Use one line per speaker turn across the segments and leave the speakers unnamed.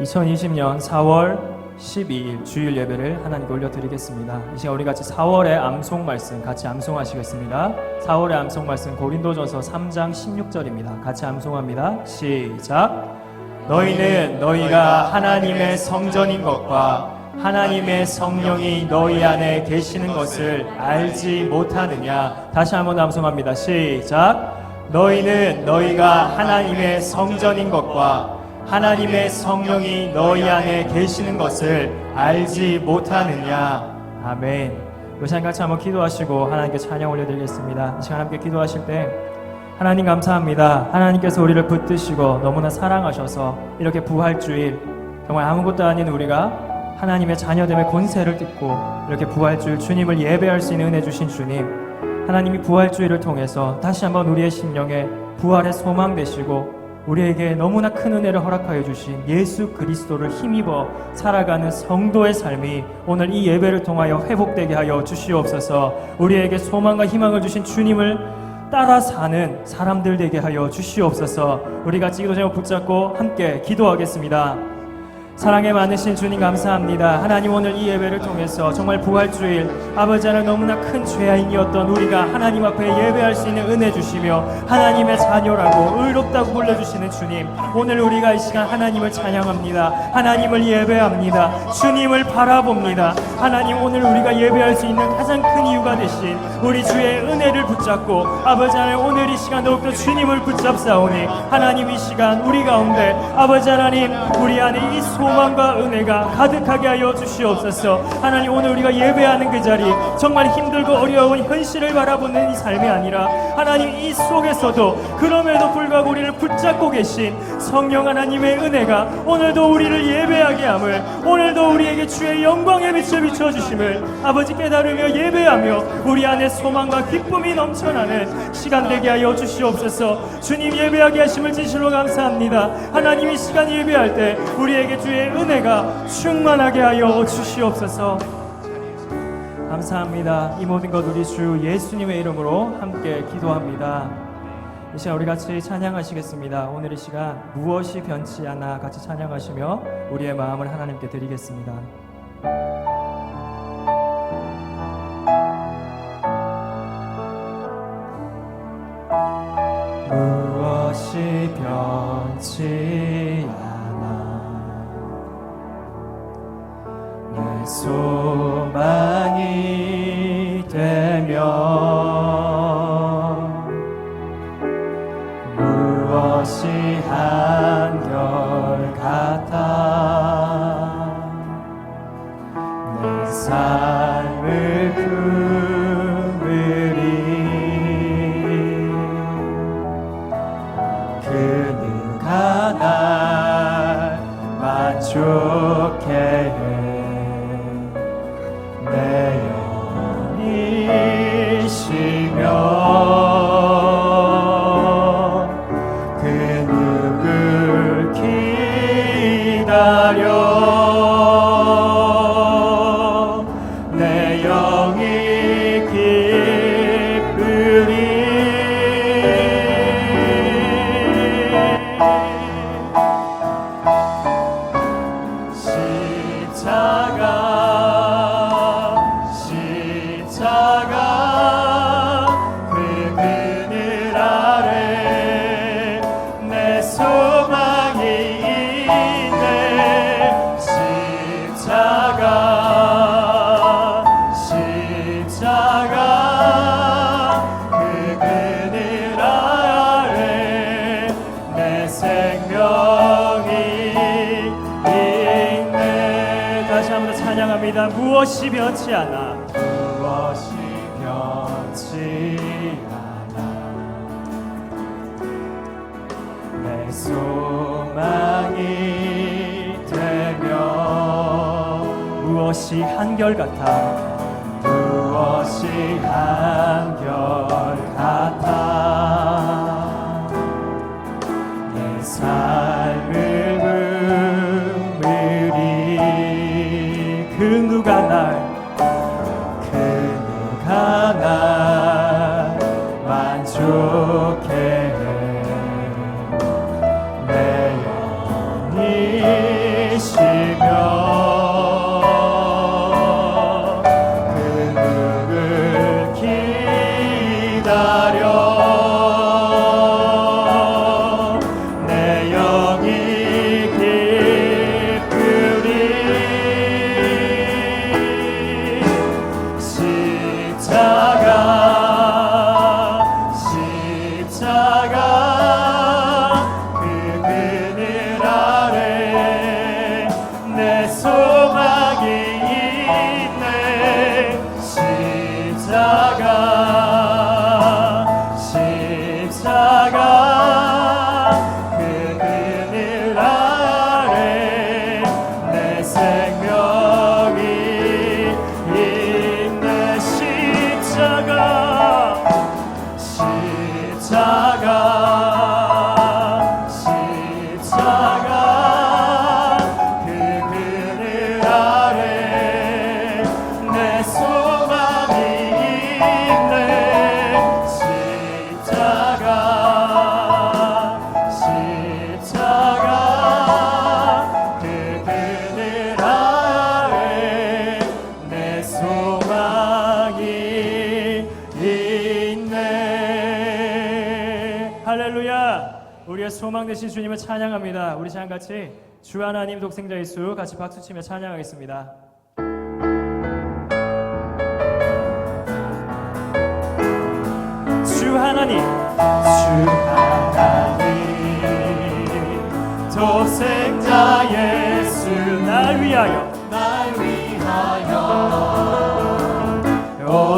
2020년 4월 12일 주일 예배를 하나님께 올려드리겠습니다. 이 시간 우리 같이 4월의 암송 말씀 같이 암송하시겠습니다. 4월의 암송 말씀 고린도전서 3장 16절입니다. 같이 암송합니다. 시작. 너희는 너희가 하나님의 성전인 것과 하나님의 성령이 너희 안에 계시는 것을 알지 못하느냐. 다시 한번 암송합니다. 시작. 너희는 너희가 하나님의 성전인 것과 하나님의 성령이 너희 안에 계시는 것을 알지 못하느냐. 아멘. 우리 시간 같이 한번 기도하시고 하나님께 찬양 올려드리겠습니다. 이 시간 함께 기도하실 때 하나님 감사합니다. 하나님께서 우리를 붙드시고 너무나 사랑하셔서 이렇게 부활주일 정말 아무것도 아닌 우리가 하나님의 자녀됨의 권세를 띠고 이렇게 부활주일 주님을 예배할 수 있는 은혜 주신 주님, 하나님이 부활주일을 통해서 다시 한번 우리의 심령에 부활의 소망 되시고 우리에게 너무나 큰 은혜를 허락하여 주신 예수 그리스도를 힘입어 살아가는 성도의 삶이 오늘 이 예배를 통하여 회복되게 하여 주시옵소서. 우리에게 소망과 희망을 주신 주님을 따라 사는 사람들 되게 하여 주시옵소서. 우리 같이 기도 제목 붙잡고 함께 기도하겠습니다. 사랑에 많으신 주님 감사합니다. 하나님 오늘 이 예배를 통해서 정말 부활주일 아버지 하나님 너무나 큰 죄인이었던 우리가 하나님 앞에 예배할 수 있는 은혜 주시며 하나님의 자녀라고 의롭다고 불러주시는 주님, 오늘 우리가 이 시간 하나님을 찬양합니다. 하나님을 예배합니다. 주님을 바라봅니다. 하나님 오늘 우리가 예배할 수 있는 가장 큰 이유가 되신 우리 주의 은혜를 붙잡고 아버지 하나님 오늘 이 시간 더욱더 주님을 붙잡사오니 하나님 이 시간 우리 가운데 아버지 하나님 우리 안에 이 소망과 은혜가 가득하게 하여 주시옵소서. 하나님 오늘 우리가 예배하는 그 자리 정말 힘들고 어려운 현실을 바라보는 이 삶이 아니라 하나님 이 속에서도 그럼에도 불구하고 우리를 붙잡고 계신 성령 하나님의 은혜가 오늘도 우리를 예배하게 함을, 오늘도 우리에게 주의 영광의 빛을 비춰주심을 아버지 깨달으며 예배하며 우리 안에 소망과 기쁨이 넘쳐나는 시간 되게 하여 주시옵소서. 주님 예배하게 하심을 진실로 감사합니다. 하나님 이 시간 예배할 때 우리에게 주의 은혜가 충만하게 하여 주시옵소서. 감사합니다. 이 모든 것 우리 주 예수님의 이름으로 함께 기도합니다. 이 시간 우리 같이 찬양하시겠습니다. 오늘 이 시간 무엇이 변치 않아 같이 찬양하시며 우리의 마음을 하나님께 드리겠습니다. 무엇이 변치 않아 내 소망이 되며 무엇이 한결같아 내 삶을 품으리 그 누가 날 만족해 해 내 영이시며 그 누굴 기다려 내 영이 기쁘리 무엇이 변치 않아 무엇이 변치 않아 내 소망이 되며 무엇이 한결같아 무엇이 한결같아 내 삶을 그 누가 날 만족해 내 영이 생명이 있는 십자가 그 그늘 아래 내 소망이 있네 십자가 그 그늘 아래 내 소망이 있네. 할렐루야. 우리의 소망 되신 주님을 찬양합니다. 우리 다 같이 주 하나님 독생자 예수 같이 박수치며 찬양하겠습니다. 주 하나님 독생자 예수 날 위하여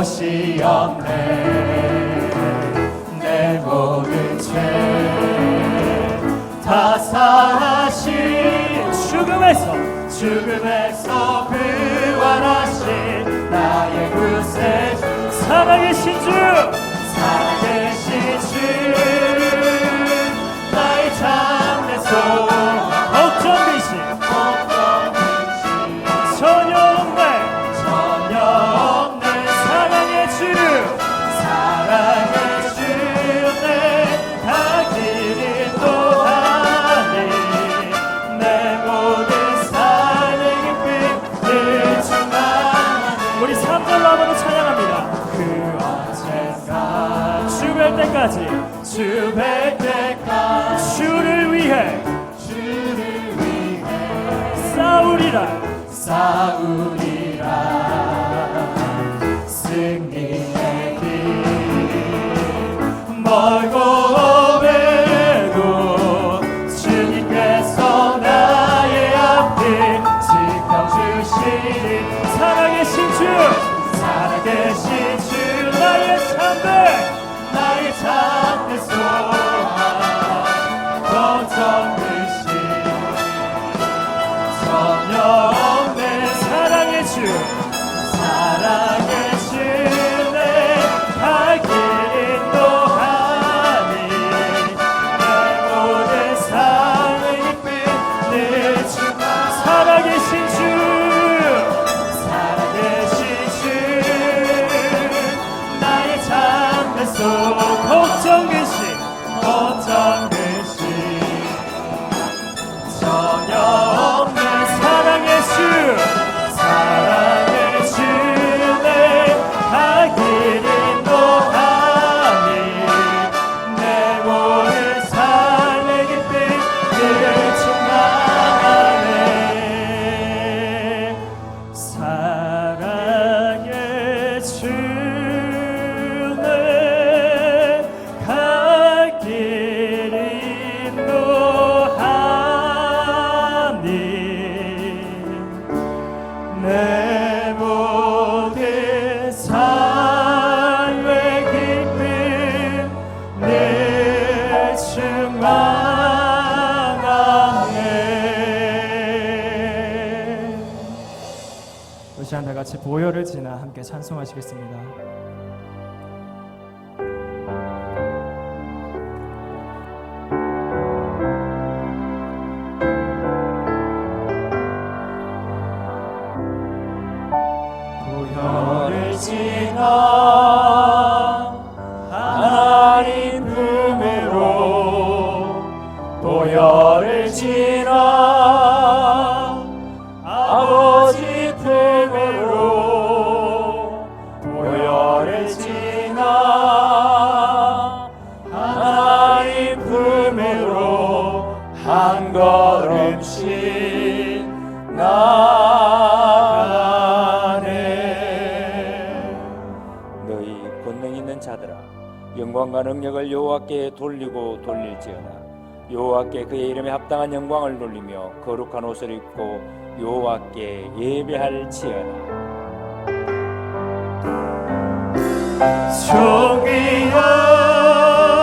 오시었네. 내 모든 죄 다 사하신 죽음에서 부활하신 나의 구세주 살아계신 주 나의 참된 소망 걱정 근심 전혀 없네 사랑의 주 내 갈 길이 또하니 내 모든 삶의 기쁨 늘 충만하네. 우리 3절로 한번 찬양합니다. 그 언젠가 주 뵐 때까지 주를 위해 싸우리라 승리의 길 멀고 오래도 주님께서 나의 앞을 지켜주시리. 살아계신 주 나의 참된 소망 걱정 근심 전혀 없네. 사랑의 주 내 갈 길 인도하니 내 모든 삶의 기쁨 늘 충만. 살아계신 주 나의 참된 소망 걱정 근심 전혀 없네. 사랑의 주 내 갈 길 인도하니 내 모든 삶의 기쁨 늘 충만하네. 사랑의 주 내 갈 길 인도하니 내 모든 삶의 기쁨 늘 충만하네. 우리 다 같이 보혈을 지나 함께 찬송하시겠습니다. 보혈을 지나 하나님 품으로 보혈을 지나 아버지 품으로 보혈을 지나 하나님 품으로 한 걸음씩
너희 권능 있는 자들아 영광과 능력을 여호와께 돌리고 돌릴지어다. 여호와께 그의 이름에 합당한 영광을 돌리며 거룩한 옷을 입고 여호와께 예배할지어다.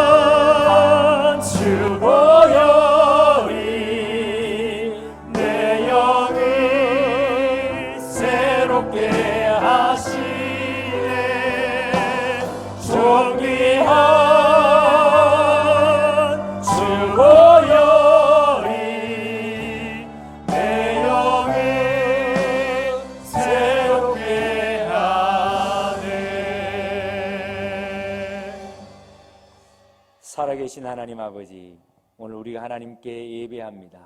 존귀한 주 보혈이 내 영을
새롭게 하시네. 존귀한 주보혈이 내 영을 새롭게 하네. 살아계신 하나님 아버지, 오늘 우리가 하나님께 예배합니다.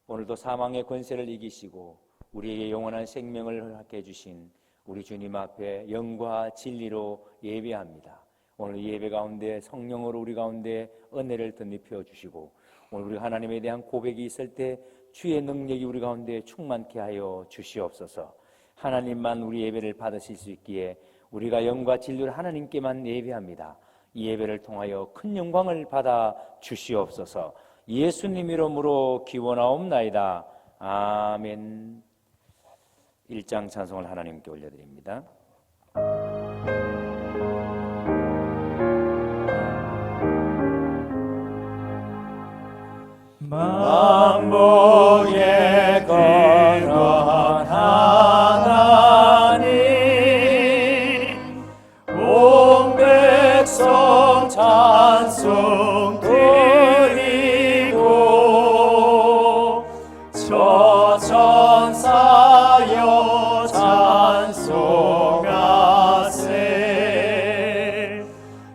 오늘도 사망의 권세를 이기시고 우리에게 영원한 생명을 허락해 주신 우리 주님 앞에 영과 진리로 예배합니다. 오늘 이 예배 가운데 성령으로 우리 가운데 은혜를 덧입혀 주시고, 오늘 우리 하나님에 대한 고백이 있을 때 주의 능력이 우리 가운데 충만케 하여 주시옵소서. 하나님만 우리 예배를 받으실 수 있기에 우리가 영과 진리로 하나님께만 예배합니다. 이 예배를 통하여 큰 영광을 받아 주시옵소서. 예수님 이름으로 기원하옵나이다. 아멘. 1장 찬송을 하나님께 올려드립니다. 만복의 거룩한 하나님, 온 백성 찬송 드리고 저 천사여 찬송하세.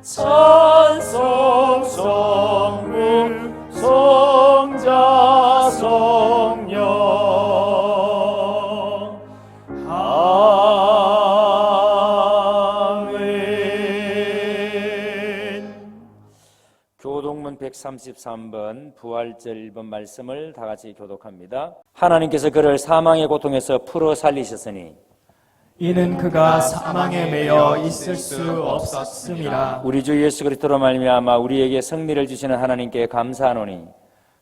찬송 성부 성자 성령 아멘. 교독문 133번 부활절 1번 말씀을 다 같이 교독합니다. 하나님께서 그를 사망의 고통에서 풀어 살리셨으니
이는 그가 사망에 매여 있을 수 없었음이라.
우리 주 예수 그리스도로 말미암아 우리에게 승리를 주시는 하나님께 감사하노니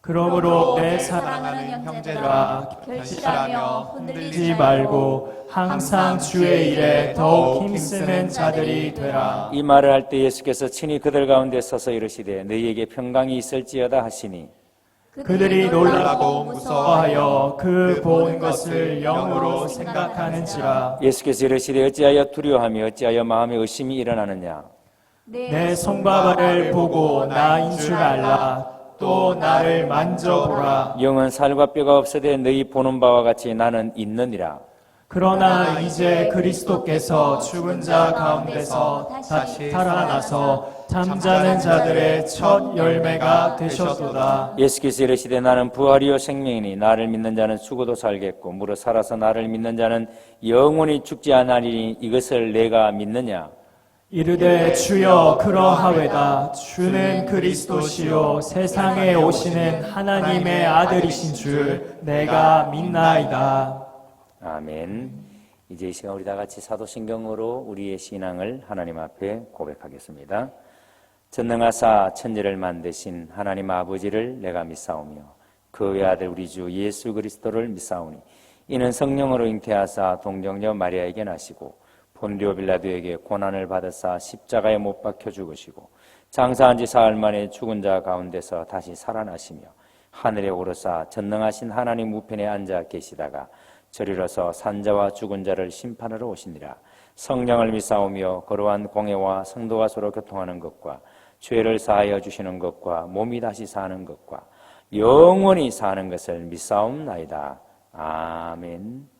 그러므로 내 사랑하는 형제들아, 결실하며 흔들리지 말고 항상 주의 일에 더욱 힘쓰는 자들이 되라.
이 말을 할 때 예수께서 친히 그들 가운데 서서 이르시되 너희에게 평강이 있을지어다 하시니
그들이 놀라고 무서워하여 그 본 것을 영으로 생각하는지라.
예수께서 이르시되 어찌하여 두려워하며 어찌하여 마음에 의심이 일어나느냐.
내 손과 발을 보고 나인 줄 알라. 또 나를 만져보라.
영은 살과 뼈가 없으되 너희 보는 바와 같이 나는 있느니라.
그러나 이제 그리스도께서 죽은 자 가운데서 다시 살아나서 잠자는 자들의 첫 열매가 되셨도다.
예수께서 이르시되 나는 부활이요 생명이니 나를 믿는 자는 죽어도 살겠고 무릇 살아서 나를 믿는 자는 영원히 죽지 아니하리니 이것을 내가 믿느냐.
이르되 주여 그러하외다. 주는 그리스도시요 세상에 오시는 하나님의 아들이신 줄 내가 믿나이다.
아멘. 이제 이 시간 우리 다 같이 사도신경으로 우리의 신앙을 하나님 앞에 고백하겠습니다. 전능하사 천지를 만드신 하나님 아버지를 내가 믿사오며 그 외아들 우리 주 예수 그리스도를 믿사오니 이는 성령으로 잉태하사 동정녀 마리아에게 나시고 본디오 빌라도에게 고난을 받으사 십자가에 못 박혀 죽으시고 장사한 지 사흘 만에 죽은 자 가운데서 다시 살아나시며 하늘에 오르사 전능하신 하나님 우편에 앉아 계시다가 저리로서 산자와 죽은 자를 심판하러 오시니라. 성령을 믿사오며 거룩한 공회와 성도가 서로 교통하는 것과 죄를 사하여 주시는 것과 몸이 다시 사는 것과 영원히 사는 것을 믿사옵나이다. 아멘.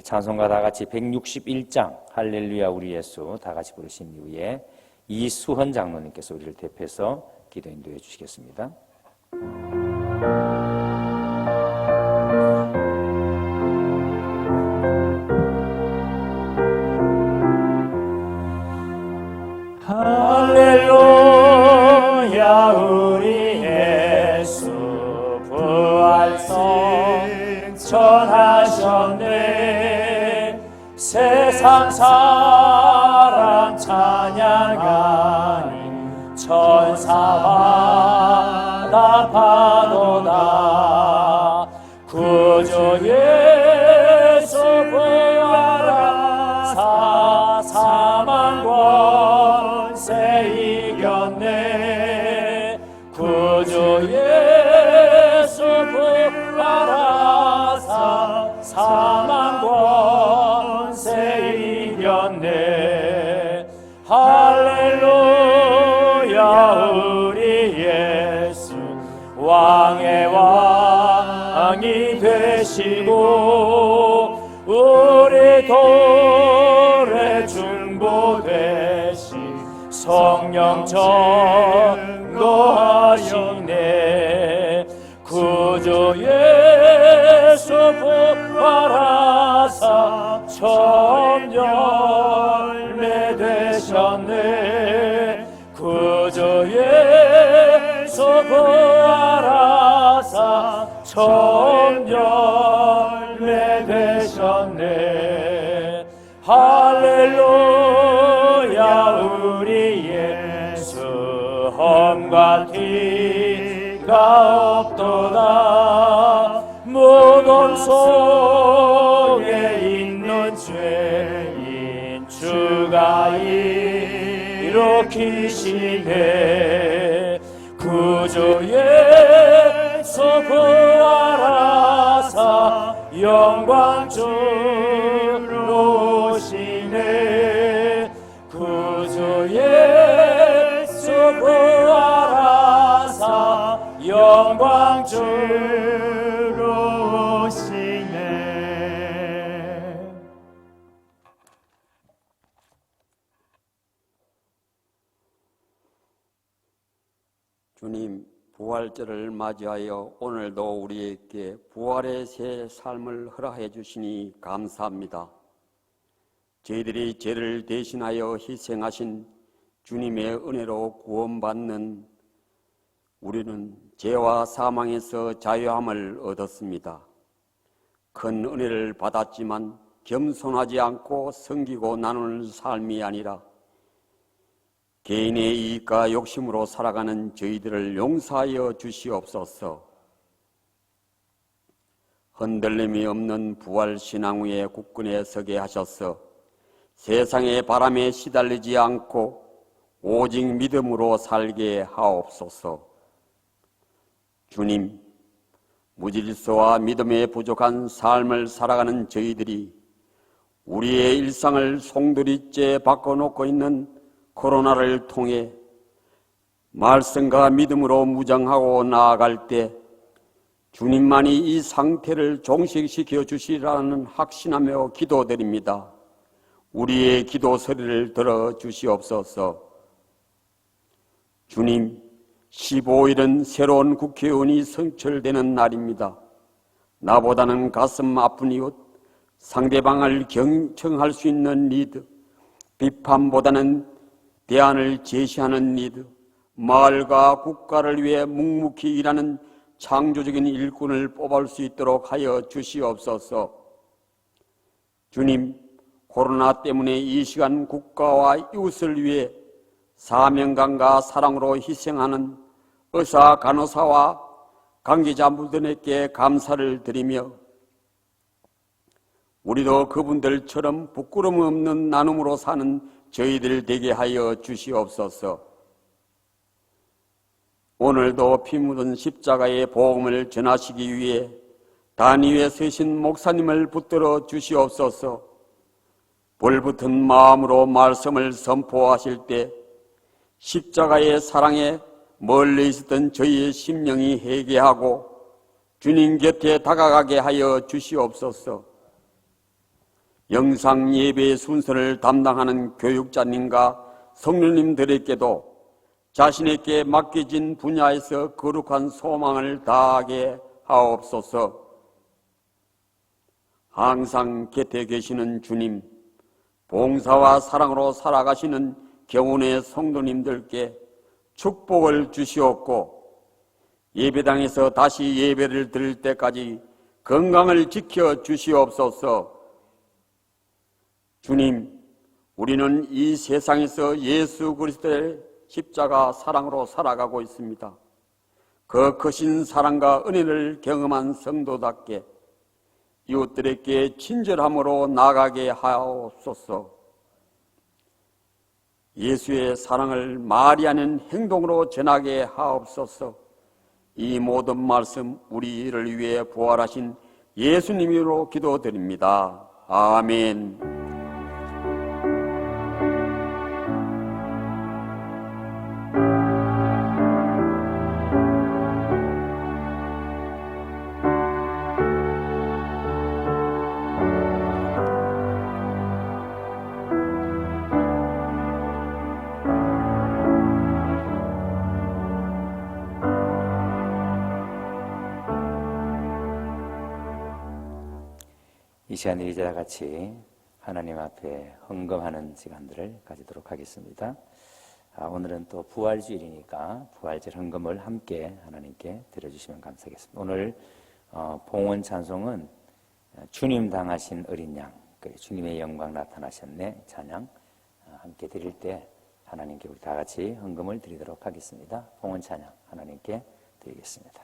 찬송가 다 같이 161장 할렐루야 우리 예수 다 같이 부르신 이후에 이수헌 장로님께서 우리를 대표해서 기도 인도해 주시겠습니다. 할렐루야 우리 예수 부활성 전하셨네. 세상 사람 찬양하니 천사와 답하도다. 구주 예수 부활하사 사망 권세 이겼네. 구주 예수 부활하사 사망 권세 되시고 우리 돌에 중보 되신 성령 전도하시네. 구주 예수 부활하사 처음 열매 되셨네. 구주 예수 부활하사 처음 열매 되셨네. 할렐루야 우리 예수 험과 티가 없도다. 무덤 속에 있는 죄인 주가 일으키시네. 구주 예수 부활하사 영광 주로 오시네. 구주 예수 부활하사 영광 주로 오시네.
주님, 부활절을 맞이하여 오늘도 우리에게 부활의 새 삶을 허락해 주시니 감사합니다. 저희들이 죄를 대신하여 희생하신 주님의 은혜로 구원받는 우리는 죄와 사망에서 자유함을 얻었습니다. 큰 은혜를 받았지만 겸손하지 않고 섬기고 나누는 삶이 아니라 개인의 이익과 욕심으로 살아가는 저희들을 용서하여 주시옵소서. 흔들림이 없는 부활신앙 위에 굳건히 서게 하셔서 세상의 바람에 시달리지 않고 오직 믿음으로 살게 하옵소서. 주님, 무질서와 믿음에 부족한 삶을 살아가는 저희들이 우리의 일상을 송두리째 바꿔놓고 있는 코로나를 통해 말씀과 믿음으로 무장하고 나아갈 때 주님만이 이 상태를 종식시켜 주시라는 확신하며 기도드립니다. 우리의 기도 소리를 들어 주시옵소서. 주님, 15일은 새로운 국회의원이 선출되는 날입니다. 나보다는 가슴 아픈 이웃, 상대방을 경청할 수 있는 리더, 비판보다는 대안을 제시하는 리더, 마을과 국가를 위해 묵묵히 일하는 창조적인 일꾼을 뽑을 수 있도록 하여 주시옵소서. 주님, 코로나 때문에 이 시간 국가와 이웃을 위해 사명감과 사랑으로 희생하는 의사, 간호사와 관계자분들에게 감사를 드리며 우리도 그분들처럼 부끄러움 없는 나눔으로 사는 저희들 되게 하여 주시옵소서. 오늘도 피 묻은 십자가의 복음을 전하시기 위해 단위에 서신 목사님을 붙들어 주시옵소서. 불붙은 마음으로 말씀을 선포하실 때 십자가의 사랑에 멀리 있었던 저희의 심령이 회개하고 주님 곁에 다가가게 하여 주시옵소서. 영상 예배의 순서를 담당하는 교육자님과 성도님들에게도 자신에게 맡겨진 분야에서 거룩한 소망을 다하게 하옵소서. 항상 곁에 계시는 주님, 봉사와 사랑으로 살아가시는 경운의 성도님들께 축복을 주시옵고 예배당에서 다시 예배를 드릴 때까지 건강을 지켜 주시옵소서. 주님, 우리는 이 세상에서 예수 그리스도의 십자가 사랑으로 살아가고 있습니다. 그 크신 사랑과 은혜를 경험한 성도답게 이웃들에게 친절함으로 나아가게 하옵소서. 예수의 사랑을 말이 아닌 행동으로 전하게 하옵소서. 이 모든 말씀 우리를 위해 부활하신 예수님으로 기도드립니다. 아멘.
이 시간에 이제와 같이 하나님 앞에 헌금하는 시간들을 가지도록 하겠습니다. 오늘은 또 부활주일이니까 부활절 헌금을 함께 하나님께 드려주시면 감사하겠습니다. 오늘 봉헌 찬송은 주님 당하신 어린 양, 주님의 영광 나타나셨네 찬양 함께 드릴 때 하나님께 우리 다 같이 헌금을 드리도록 하겠습니다. 봉헌 찬양 하나님께 드리겠습니다.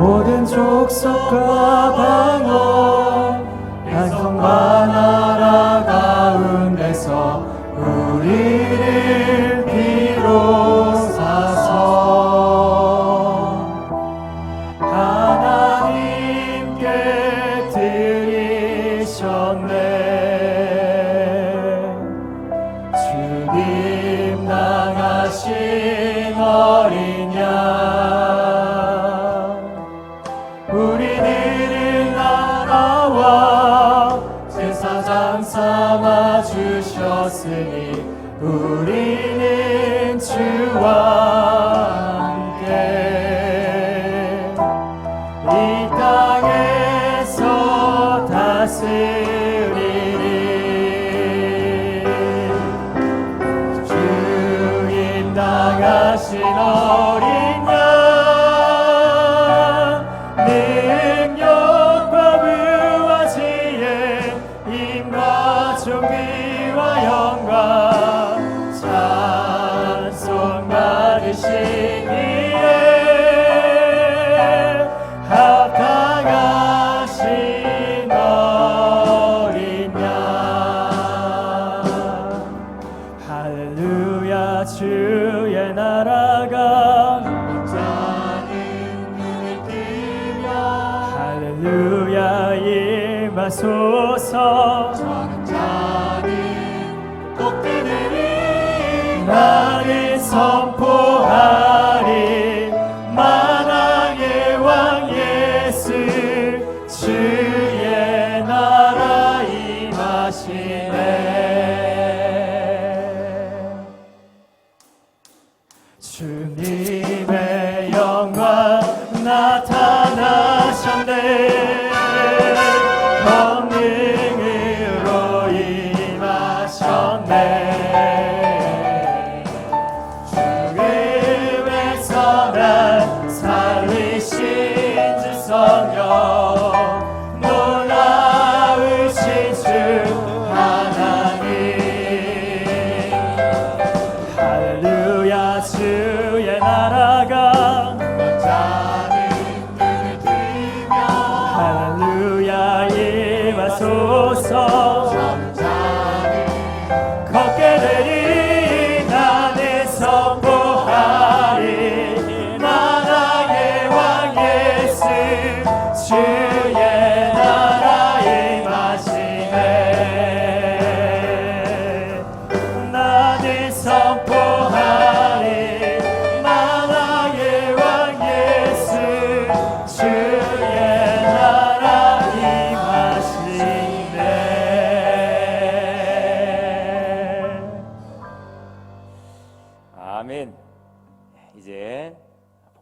모든 족속과 방언 양성과 나라 가운데서 우리를 비로사서 하나님께 드리셨네. 주님 당하신 어린 양, 우리들을 나라와 제사장 삼아 주셨으니 우리는 주와 함께 이 땅에서 다스리리. 주님 당하신 어린 존귀와 영광 찬송 받으시기에 합당하신 어린 양. 할렐루야. 주의 나라가 자는 눈을 뜨며 할렐루야 임하소서. 나를 선포하리. 만왕의 왕 예수 주의 나라 임하시네. 주님의 영광 나타나셨네. 권능으로 임하셨네. 놀라우신 주 하나님. 할렐루야. 주의 나라가 자는 눈을 뜨며 할렐루야 임하소서. 걷게 되리 나는 선포하리. 만왕의 왕 예수 주의 나라 임하시네. 나는 선포하리. 만왕의 왕 예수 주의 나라 임하시네.
아멘. 이제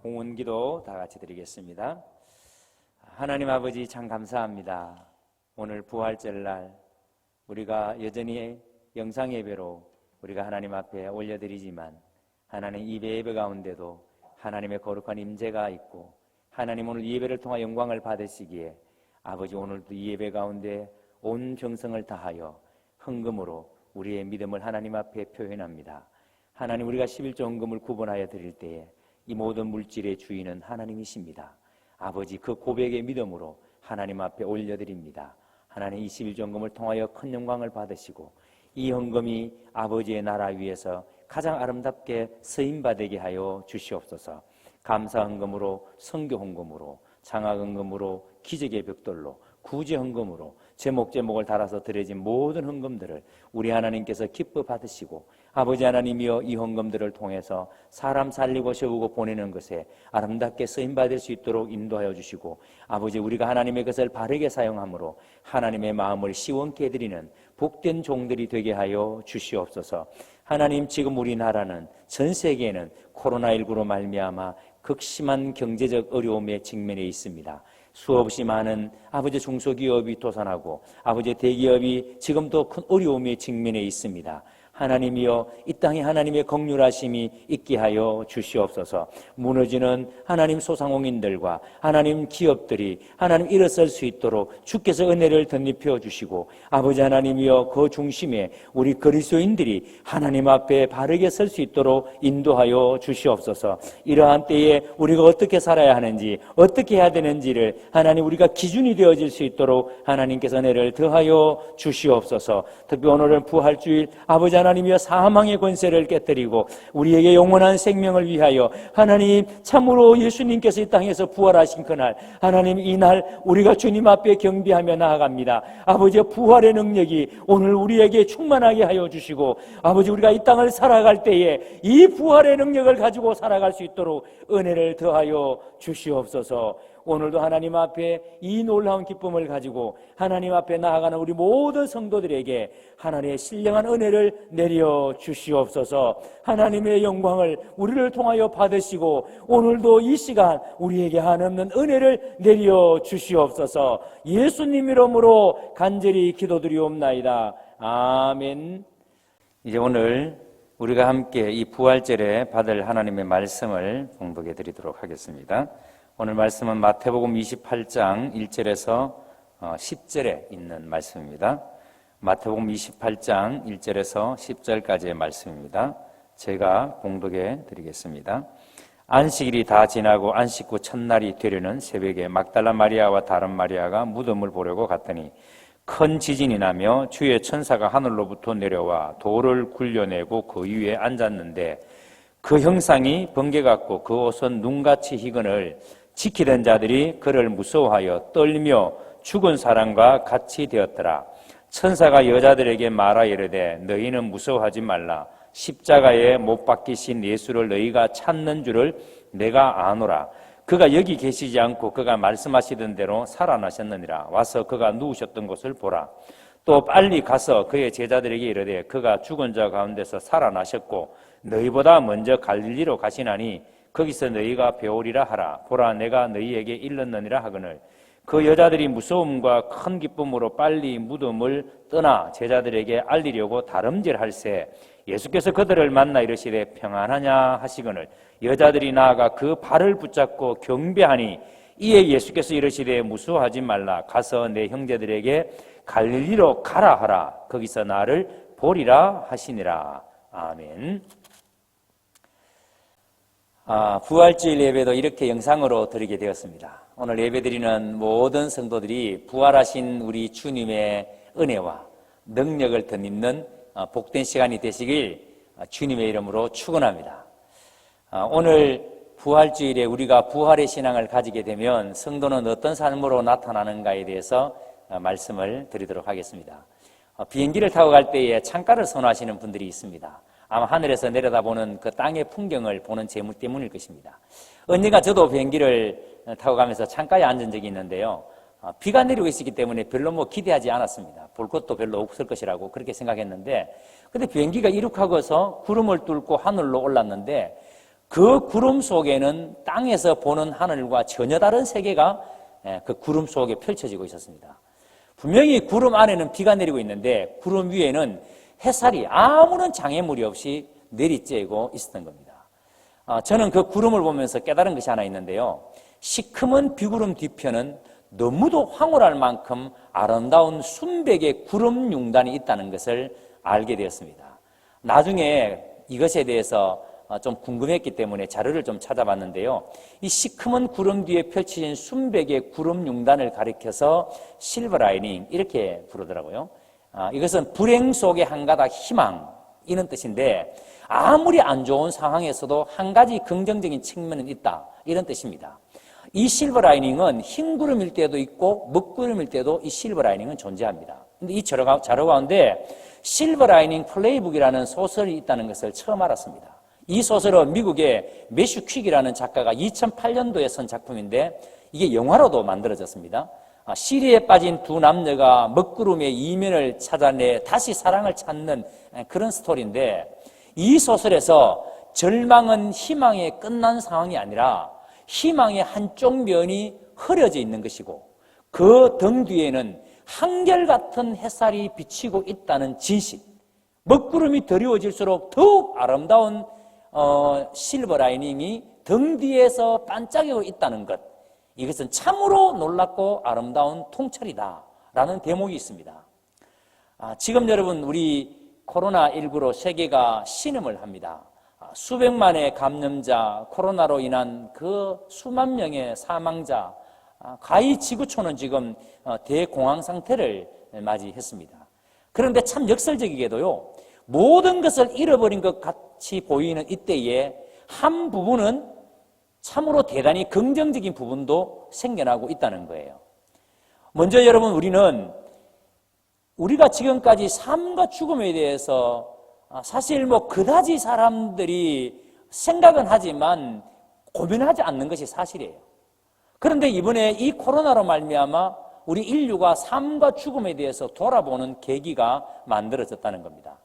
봉헌기도 다 같이 드리겠습니다. 하나님 아버지 참 감사합니다. 오늘 부활절날 우리가 여전히 영상예배로 우리가 하나님 앞에 올려드리지만 하나님 이 예배 가운데도 하나님의 거룩한 임재가 있고 하나님 오늘 예배를 통하 영광을 받으시기에 아버지 오늘도 이 예배 가운데 온 정성을 다하여 헌금으로 우리의 믿음을 하나님 앞에 표현합니다. 하나님 우리가 11조 헌금을 구분하여 드릴 때에 이 모든 물질의 주인은 하나님이십니다. 아버지 그 고백의 믿음으로 하나님 앞에 올려드립니다. 하나님 이 11조 헌금을 통하여 큰 영광을 받으시고 이 헌금이 아버지의 나라 위에서 가장 아름답게 쓰임받게 하여 주시옵소서. 감사 헌금으로, 선교 헌금으로, 장학 헌금으로, 기적의 벽돌로, 구제 헌금으로 제목을 달아서 드려진 모든 헌금들을 우리 하나님께서 기뻐 받으시고 아버지 하나님이여 이 헌금들을 통해서 사람 살리고 세우고 보내는 것에 아름답게 쓰임받을 수 있도록 인도하여 주시고 아버지 우리가 하나님의 것을 바르게 사용함으로 하나님의 마음을 시원케 해드리는 복된 종들이 되게 하여 주시옵소서. 하나님 지금 우리나라는 전 세계에는 코로나19로 말미암아 극심한 경제적 어려움에 직면해 있습니다. 수없이 많은 아버지 중소기업이 도산하고 아버지 대기업이 지금도 큰 어려움에 직면해 있습니다. 하나님이여 이 땅에 하나님의 긍휼하심이 있게 하여 주시옵소서. 무너지는 하나님 소상공인들과 하나님 기업들이 하나님 일어설 수 있도록 주께서 은혜를 덧입혀 주시고 아버지 하나님이여 그 중심에 우리 그리스도인들이 하나님 앞에 바르게 설 수 있도록 인도하여 주시옵소서. 이러한 때에 우리가 어떻게 살아야 하는지 어떻게 해야 되는지를 하나님 우리가 기준이 되어질 수 있도록 하나님께서 은혜를 더하여 주시옵소서. 특히 오늘은 부활주일 아버지 하나님이여 사망의 권세를 깨뜨리고 우리에게 영원한 생명을 위하여 하나님 참으로 예수님께서 이 땅에서 부활하신 그날 하나님 이날 우리가 주님 앞에 경배하며 나아갑니다. 아버지의 부활의 능력이 오늘 우리에게 충만하게 하여 주시고 아버지 우리가 이 땅을 살아갈 때에 이 부활의 능력을 가지고 살아갈 수 있도록 은혜를 더하여 주시옵소서. 오늘도 하나님 앞에 이 놀라운 기쁨을 가지고 하나님 앞에 나아가는 우리 모든 성도들에게 하나님의 신령한 은혜를 내려 주시옵소서. 하나님의 영광을 우리를 통하여 받으시고 오늘도 이 시간 우리에게 한없는 은혜를 내려 주시옵소서. 예수님 이름으로 간절히 기도드리옵나이다. 아멘. 이제 오늘 우리가 함께 이 부활절에 받을 하나님의 말씀을 봉독해 드리도록 하겠습니다. 오늘 말씀은 마태복음 28장 1절에서 10절에 있는 말씀입니다. 마태복음 28장 1절에서 10절까지의 말씀입니다. 제가 봉독해 드리겠습니다. 안식일이 다 지나고 안식 후 첫날이 되려는 새벽에 막달라 마리아와 다른 마리아가 무덤을 보려고 갔더니 큰 지진이 나며 주의 천사가 하늘로부터 내려와 돌을 굴려내고 그 위에 앉았는데 그 형상이 번개 같고 그 옷은 눈같이 희건을 지키던 자들이 그를 무서워하여 떨며 죽은 사람과 같이 되었더라. 천사가 여자들에게 말하 이르되 너희는 무서워하지 말라. 십자가에 못 박히신 예수를 너희가 찾는 줄을 내가 아노라. 그가 여기 계시지 않고 그가 말씀하시던 대로 살아나셨느니라. 와서 그가 누우셨던 곳을 보라. 또 빨리 가서 그의 제자들에게 이르되 그가 죽은 자 가운데서 살아나셨고 너희보다 먼저 갈릴리로 가시나니 거기서 너희가 배우리라 하라. 보라 내가 너희에게 일렀느니라 하거늘 그 여자들이 무서움과 큰 기쁨으로 빨리 무덤을 떠나 제자들에게 알리려고 다름질할세 예수께서 그들을 만나 이르시되 평안하냐 하시거늘 여자들이 나아가 그 발을 붙잡고 경배하니 이에 예수께서 이르시되 무서워하지 말라. 가서 내 형제들에게 갈릴리로 가라 하라. 거기서 나를 보리라 하시니라. 아멘. 부활주일 예배도 이렇게 영상으로 드리게 되었습니다. 오늘 예배드리는 모든 성도들이 부활하신 우리 주님의 은혜와 능력을 덧입는 복된 시간이 되시길 주님의 이름으로 축원합니다. 오늘 부활주일에 우리가 부활의 신앙을 가지게 되면 성도는 어떤 삶으로 나타나는가에 대해서 말씀을 드리도록 하겠습니다. 비행기를 타고 갈 때에 창가를 선호하시는 분들이 있습니다. 아마 하늘에서 내려다보는 그 땅의 풍경을 보는 재물 때문일 것입니다. 언젠가 저도 비행기를 타고 가면서 창가에 앉은 적이 있는데요. 비가 내리고 있었기 때문에 별로 기대하지 않았습니다. 볼 것도 별로 없을 것이라고 그렇게 생각했는데 근데 비행기가 이륙하고서 구름을 뚫고 하늘로 올랐는데 그 구름 속에는 땅에서 보는 하늘과 전혀 다른 세계가 그 구름 속에 펼쳐지고 있었습니다. 분명히 구름 안에는 비가 내리고 있는데 구름 위에는 햇살이 아무런 장애물이 없이 내리쬐고 있었던 겁니다. 저는 그 구름을 보면서 깨달은 것이 하나 있는데요. 시커먼 비구름 뒤편은 너무도 황홀할 만큼 아름다운 순백의 구름 융단이 있다는 것을 알게 되었습니다. 나중에 이것에 대해서 좀 궁금했기 때문에 자료를 좀 찾아봤는데요. 이 시커먼 구름 뒤에 펼쳐진 순백의 구름 융단을 가리켜서 실버 라이닝 이렇게 부르더라고요. 이것은 불행 속의 한 가닥 희망 이런 뜻인데 아무리 안 좋은 상황에서도 한 가지 긍정적인 측면은 있다 이런 뜻입니다. 이 실버 라이닝은 흰 구름일 때도 있고 먹구름일 때도 이 실버 라이닝은 존재합니다. 근데 이 자료 가운데 실버 라이닝 플레이북이라는 소설이 있다는 것을 처음 알았습니다. 이 소설은 미국의 매슈 퀵이라는 작가가 2008년도에 쓴 작품인데 이게 영화로도 만들어졌습니다. 시리에 빠진 두 남녀가 먹구름의 이면을 찾아내 다시 사랑을 찾는 그런 스토리인데, 이 소설에서 절망은 희망에 끝난 상황이 아니라 희망의 한쪽 면이 흐려져 있는 것이고 그 등 뒤에는 한결같은 햇살이 비치고 있다는 진실, 먹구름이 드리워질수록 더욱 아름다운 실버 라이닝이 등 뒤에서 반짝이고 있다는 것, 이것은 참으로 놀랍고 아름다운 통찰이다라는 대목이 있습니다. 지금 여러분, 우리 코로나19로 세계가 신음을 합니다. 수백만의 감염자, 코로나로 인한 그 수만 명의 사망자, 가히 지구촌은 지금 대공황 상태를 맞이했습니다. 그런데 참 역설적이게도요, 모든 것을 잃어버린 것 같이 보이는 이때에 한 부분은 참으로 대단히 긍정적인 부분도 생겨나고 있다는 거예요. 먼저 여러분, 우리가 지금까지 삶과 죽음에 대해서 사실 그다지 사람들이 생각은 하지만 고민하지 않는 것이 사실이에요. 그런데 이번에 이 코로나로 말미암아 우리 인류가 삶과 죽음에 대해서 돌아보는 계기가 만들어졌다는 겁니다.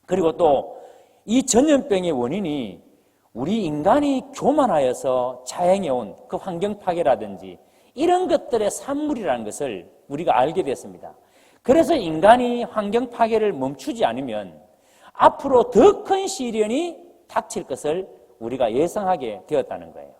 그리고 또 이 전염병의 원인이 우리 인간이 교만하여서 자행해온 그 환경 파괴라든지 이런 것들의 산물이라는 것을 우리가 알게 됐습니다. 그래서 인간이 환경 파괴를 멈추지 않으면 앞으로 더 큰 시련이 닥칠 것을 우리가 예상하게 되었다는 거예요.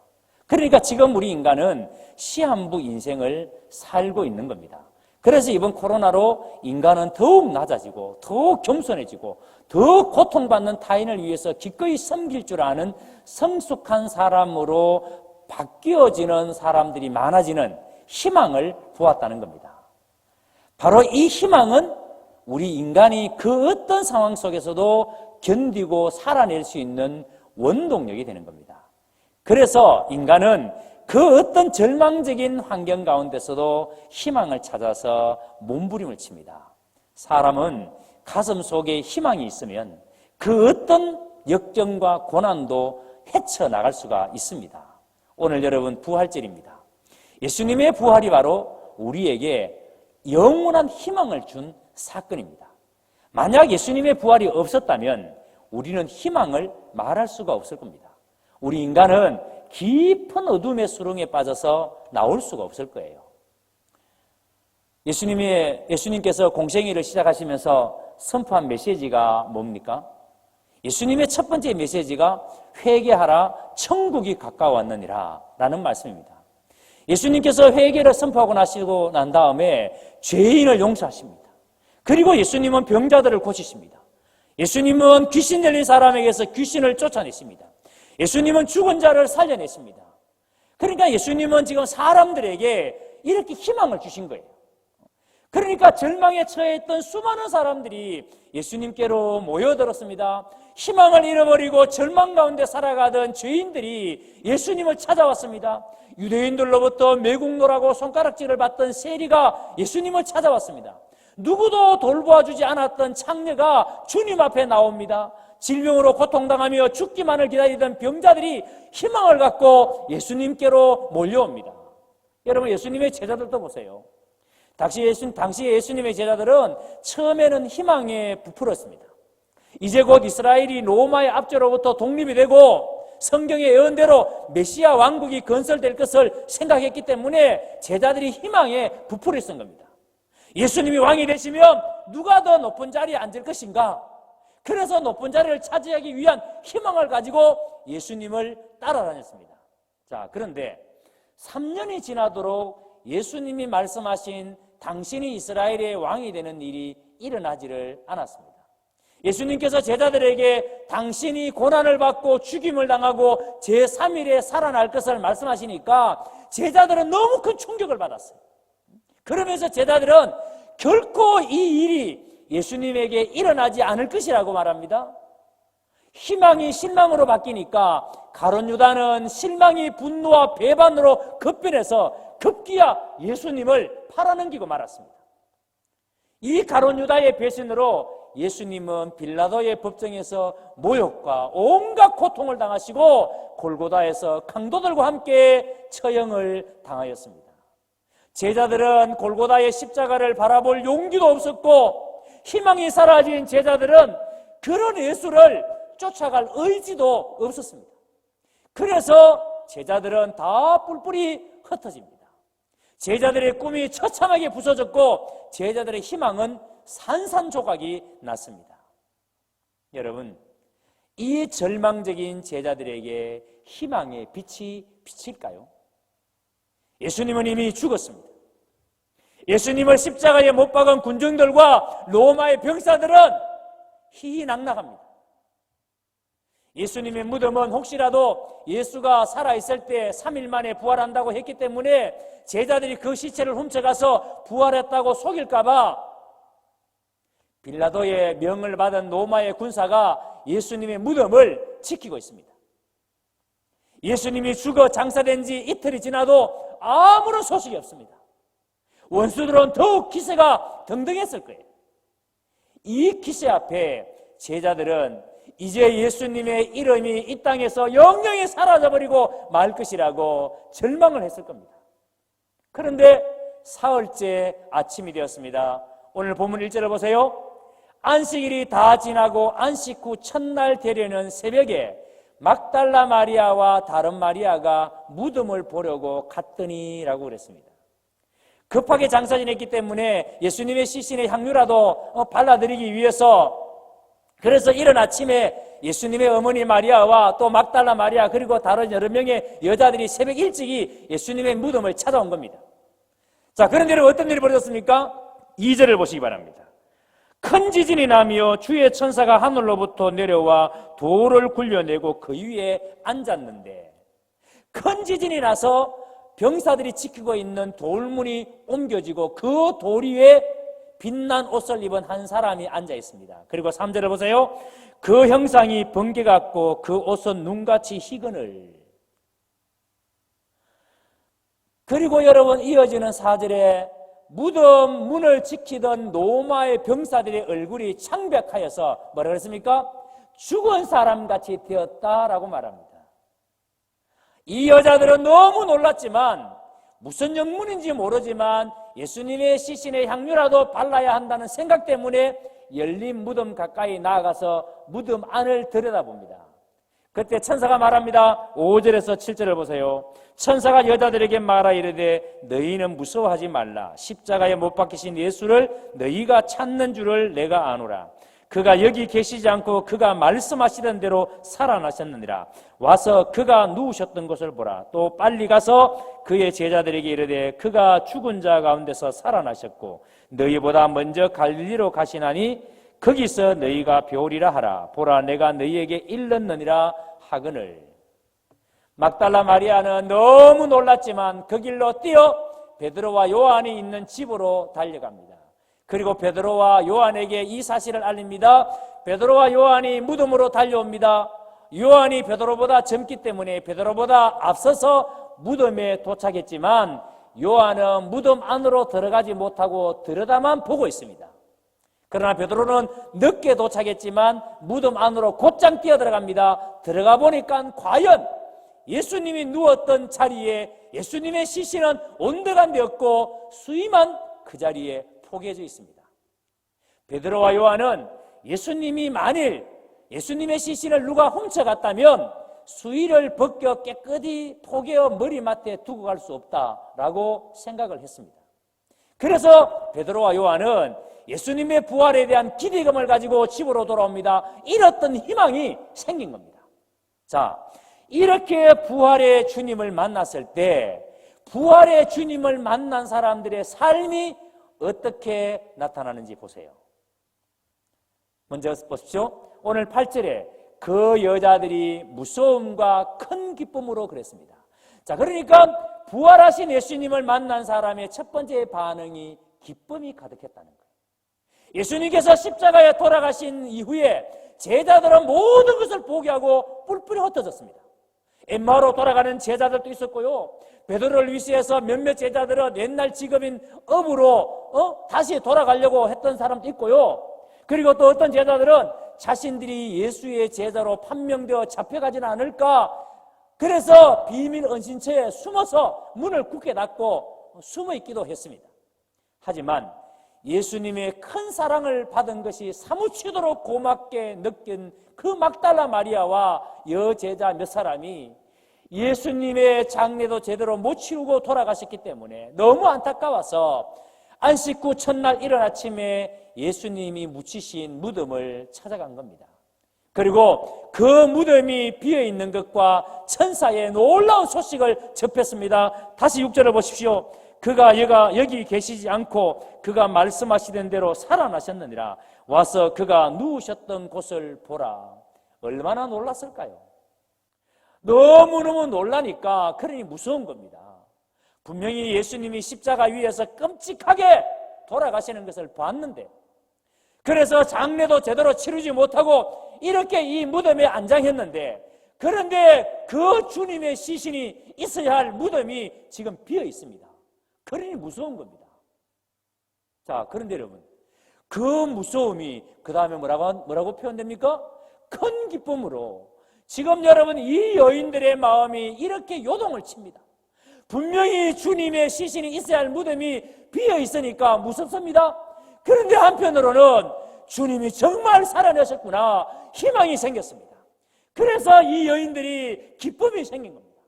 그러니까 지금 우리 인간은 시한부 인생을 살고 있는 겁니다. 그래서 이번 코로나로 인간은 더욱 낮아지고 더욱 겸손해지고 더욱 고통받는 타인을 위해서 기꺼이 섬길 줄 아는 성숙한 사람으로 바뀌어지는 사람들이 많아지는 희망을 보았다는 겁니다. 바로 이 희망은 우리 인간이 그 어떤 상황 속에서도 견디고 살아낼 수 있는 원동력이 되는 겁니다. 그래서 인간은 그 어떤 절망적인 환경 가운데서도 희망을 찾아서 몸부림을 칩니다. 사람은 가슴 속에 희망이 있으면 그 어떤 역경과 고난도 헤쳐나갈 수가 있습니다. 오늘 여러분, 부활절입니다. 예수님의 부활이 바로 우리에게 영원한 희망을 준 사건입니다. 만약 예수님의 부활이 없었다면 우리는 희망을 말할 수가 없을 겁니다. 우리 인간은 깊은 어둠의 수렁에 빠져서 나올 수가 없을 거예요. 예수님께서 공생애를 시작하시면서 선포한 메시지가 뭡니까? 예수님의 첫 번째 메시지가 회개하라, 천국이 가까웠느니라 라는 말씀입니다. 예수님께서 회개를 선포하고 나시고 난 다음에 죄인을 용서하십니다. 그리고 예수님은 병자들을 고치십니다. 예수님은 귀신 들린 사람에게서 귀신을 쫓아내십니다. 예수님은 죽은 자를 살려내십니다. 그러니까 예수님은 지금 사람들에게 이렇게 희망을 주신 거예요. 그러니까 절망에 처해있던 수많은 사람들이 예수님께로 모여들었습니다. 희망을 잃어버리고 절망 가운데 살아가던 죄인들이 예수님을 찾아왔습니다. 유대인들로부터 매국노라고 손가락질을 받던 세리가 예수님을 찾아왔습니다. 누구도 돌보아주지 않았던 창녀가 주님 앞에 나옵니다. 질병으로 고통당하며 죽기만을 기다리던 병자들이 희망을 갖고 예수님께로 몰려옵니다. 여러분, 예수님의 제자들도 보세요. 당시 예수님의 제자들은 처음에는 희망에 부풀었습니다. 이제 곧 이스라엘이 로마의 압제로부터 독립이 되고 성경의 예언대로 메시아 왕국이 건설될 것을 생각했기 때문에 제자들이 희망에 부풀어 있었던 겁니다. 예수님이 왕이 되시면 누가 더 높은 자리에 앉을 것인가? 그래서 높은 자리를 차지하기 위한 희망을 가지고 예수님을 따라다녔습니다. 자, 그런데 3년이 지나도록 예수님이 말씀하신 당신이 이스라엘의 왕이 되는 일이 일어나지를 않았습니다. 예수님께서 제자들에게 당신이 고난을 받고 죽임을 당하고 제3일에 살아날 것을 말씀하시니까 제자들은 너무 큰 충격을 받았어요. 그러면서 제자들은 결코 이 일이 예수님에게 일어나지 않을 것이라고 말합니다. 희망이 실망으로 바뀌니까 가룟 유다는 실망이 분노와 배반으로 급변해서 급기야 예수님을 팔아넘기고 말았습니다. 이 가룟 유다의 배신으로 예수님은 빌라도의 법정에서 모욕과 온갖 고통을 당하시고 골고다에서 강도들과 함께 처형을 당하였습니다. 제자들은 골고다의 십자가를 바라볼 용기도 없었고 희망이 사라진 제자들은 그런 예수를 쫓아갈 의지도 없었습니다. 그래서 제자들은 다 뿔뿔이 흩어집니다. 제자들의 꿈이 처참하게 부서졌고 제자들의 희망은 산산조각이 났습니다. 여러분, 이 절망적인 제자들에게 희망의 빛이 비칠까요? 예수님은 이미 죽었습니다. 예수님을 십자가에 못 박은 군중들과 로마의 병사들은 희희낙낙합니다. 예수님의 무덤은 혹시라도 예수가 살아있을 때 3일 만에 부활한다고 했기 때문에 제자들이 그 시체를 훔쳐가서 부활했다고 속일까봐 빌라도의 명을 받은 로마의 군사가 예수님의 무덤을 지키고 있습니다. 예수님이 죽어 장사된 지 이틀이 지나도 아무런 소식이 없습니다. 원수들은 더욱 기세가 등등했을 거예요. 이 기세 앞에 제자들은 이제 예수님의 이름이 이 땅에서 영영히 사라져버리고 말 것이라고 절망을 했을 겁니다. 그런데 사흘째 아침이 되었습니다. 오늘 본문 1절을 보세요. 안식일이 다 지나고 안식 후 첫날 되려는 새벽에 막달라 마리아와 다른 마리아가 무덤을 보려고 갔더니라고 그랬습니다. 급하게 장사 지냈기 때문에 예수님의 시신의 향유라도 발라드리기 위해서 그래서 이른 아침에 예수님의 어머니 마리아와 또 막달라 마리아 그리고 다른 여러 명의 여자들이 새벽 일찍이 예수님의 무덤을 찾아온 겁니다. 자, 그런데 어떤 일이 벌어졌습니까? 2절을 보시기 바랍니다. 큰 지진이 나며 주의 천사가 하늘로부터 내려와 돌을 굴려내고 그 위에 앉았는데 큰 지진이 나서 병사들이 지키고 있는 돌문이 옮겨지고 그 돌 위에 빛난 옷을 입은 한 사람이 앉아 있습니다. 그리고 3절을 보세요. 그 형상이 번개 같고 그 옷은 눈같이 희근을. 그리고 여러분 이어지는 4절에 무덤 문을 지키던 로마의 병사들의 얼굴이 창백하여서 뭐라 그랬습니까? 죽은 사람같이 되었다라고 말합니다. 이 여자들은 너무 놀랐지만 무슨 영문인지 모르지만 예수님의 시신의 향유라도 발라야 한다는 생각 때문에 열린 무덤 가까이 나아가서 무덤 안을 들여다봅니다. 그때 천사가 말합니다. 5절에서 7절을 보세요. 천사가 여자들에게 말하 이르되 너희는 무서워하지 말라. 십자가에 못 박히신 예수를 너희가 찾는 줄을 내가 아노라. 그가 여기 계시지 않고 그가 말씀하시던 대로 살아나셨느니라. 와서 그가 누우셨던 곳을 보라. 또 빨리 가서 그의 제자들에게 이르되 그가 죽은 자 가운데서 살아나셨고 너희보다 먼저 갈릴리로 가시나니 거기서 너희가 배우리라 하라. 보라 내가 너희에게 일렀느니라 하거늘. 막달라 마리아는 너무 놀랐지만 그 길로 뛰어 베드로와 요한이 있는 집으로 달려갑니다. 그리고 베드로와 요한에게 이 사실을 알립니다. 베드로와 요한이 무덤으로 달려옵니다. 요한이 베드로보다 젊기 때문에 베드로보다 앞서서 무덤에 도착했지만 요한은 무덤 안으로 들어가지 못하고 들여다만 보고 있습니다. 그러나 베드로는 늦게 도착했지만 무덤 안으로 곧장 뛰어들어갑니다. 들어가 보니까 과연 예수님이 누웠던 자리에 예수님의 시신은 온데간데 없고 수임한 그 자리에 포개져 있습니다. 베드로와 요한은 예수님이 만일 예수님의 시신을 누가 훔쳐갔다면 수의를 벗겨 깨끗이 포개어 머리맡에 두고 갈 수 없다라고 생각을 했습니다. 그래서 베드로와 요한은 예수님의 부활에 대한 기대감을 가지고 집으로 돌아옵니다. 잃었던 희망이 생긴 겁니다. 자, 이렇게 부활의 주님을 만났을 때 부활의 주님을 만난 사람들의 삶이 어떻게 나타나는지 보세요. 먼저 보십시오. 오늘 8절에 그 여자들이 무서움과 큰 기쁨으로 그랬습니다. 자, 그러니까 부활하신 예수님을 만난 사람의 첫 번째 반응이 기쁨이 가득했다는 거예요. 예수님께서 십자가에 돌아가신 이후에 제자들은 모든 것을 포기하고 뿔뿔이 흩어졌습니다. 엠마오로 돌아가는 제자들도 있었고요. 베드로를 위시해서 몇몇 제자들은 옛날 직업인 업으로 다시 돌아가려고 했던 사람도 있고요. 그리고 또 어떤 제자들은 자신들이 예수의 제자로 판명되어 잡혀가지는 않을까, 그래서 비밀 은신처에 숨어서 문을 굳게 닫고 숨어 있기도 했습니다. 하지만 예수님의 큰 사랑을 받은 것이 사무치도록 고맙게 느낀 그 막달라 마리아와 여제자 몇 사람이 예수님의 장례도 제대로 못 치르고 돌아가셨기 때문에 너무 안타까워서 안식 후 첫날 이른 아침에 예수님이 묻히신 무덤을 찾아간 겁니다. 그리고 그 무덤이 비어있는 것과 천사의 놀라운 소식을 접했습니다. 다시 6절을 보십시오. 그가 여기 계시지 않고 그가 말씀하시던 대로 살아나셨느니라. 와서 그가 누우셨던 곳을 보라. 얼마나 놀랐을까요? 너무너무 놀라니까 그러니 무서운 겁니다. 분명히 예수님이 십자가 위에서 끔찍하게 돌아가시는 것을 봤는데, 그래서 장례도 제대로 치르지 못하고 이렇게 이 무덤에 안장했는데, 그런데 그 주님의 시신이 있어야 할 무덤이 지금 비어 있습니다. 그러니 무서운 겁니다. 자, 그런데 여러분, 그 무서움이 그 다음에 뭐라고 표현됩니까? 큰 기쁨으로 지금 여러분 이 여인들의 마음이 이렇게 요동을 칩니다. 분명히 주님의 시신이 있어야 할 무덤이 비어 있으니까 무섭습니다. 그런데 한편으로는 주님이 정말 살아나셨구나, 희망이 생겼습니다. 그래서 이 여인들이 기쁨이 생긴 겁니다.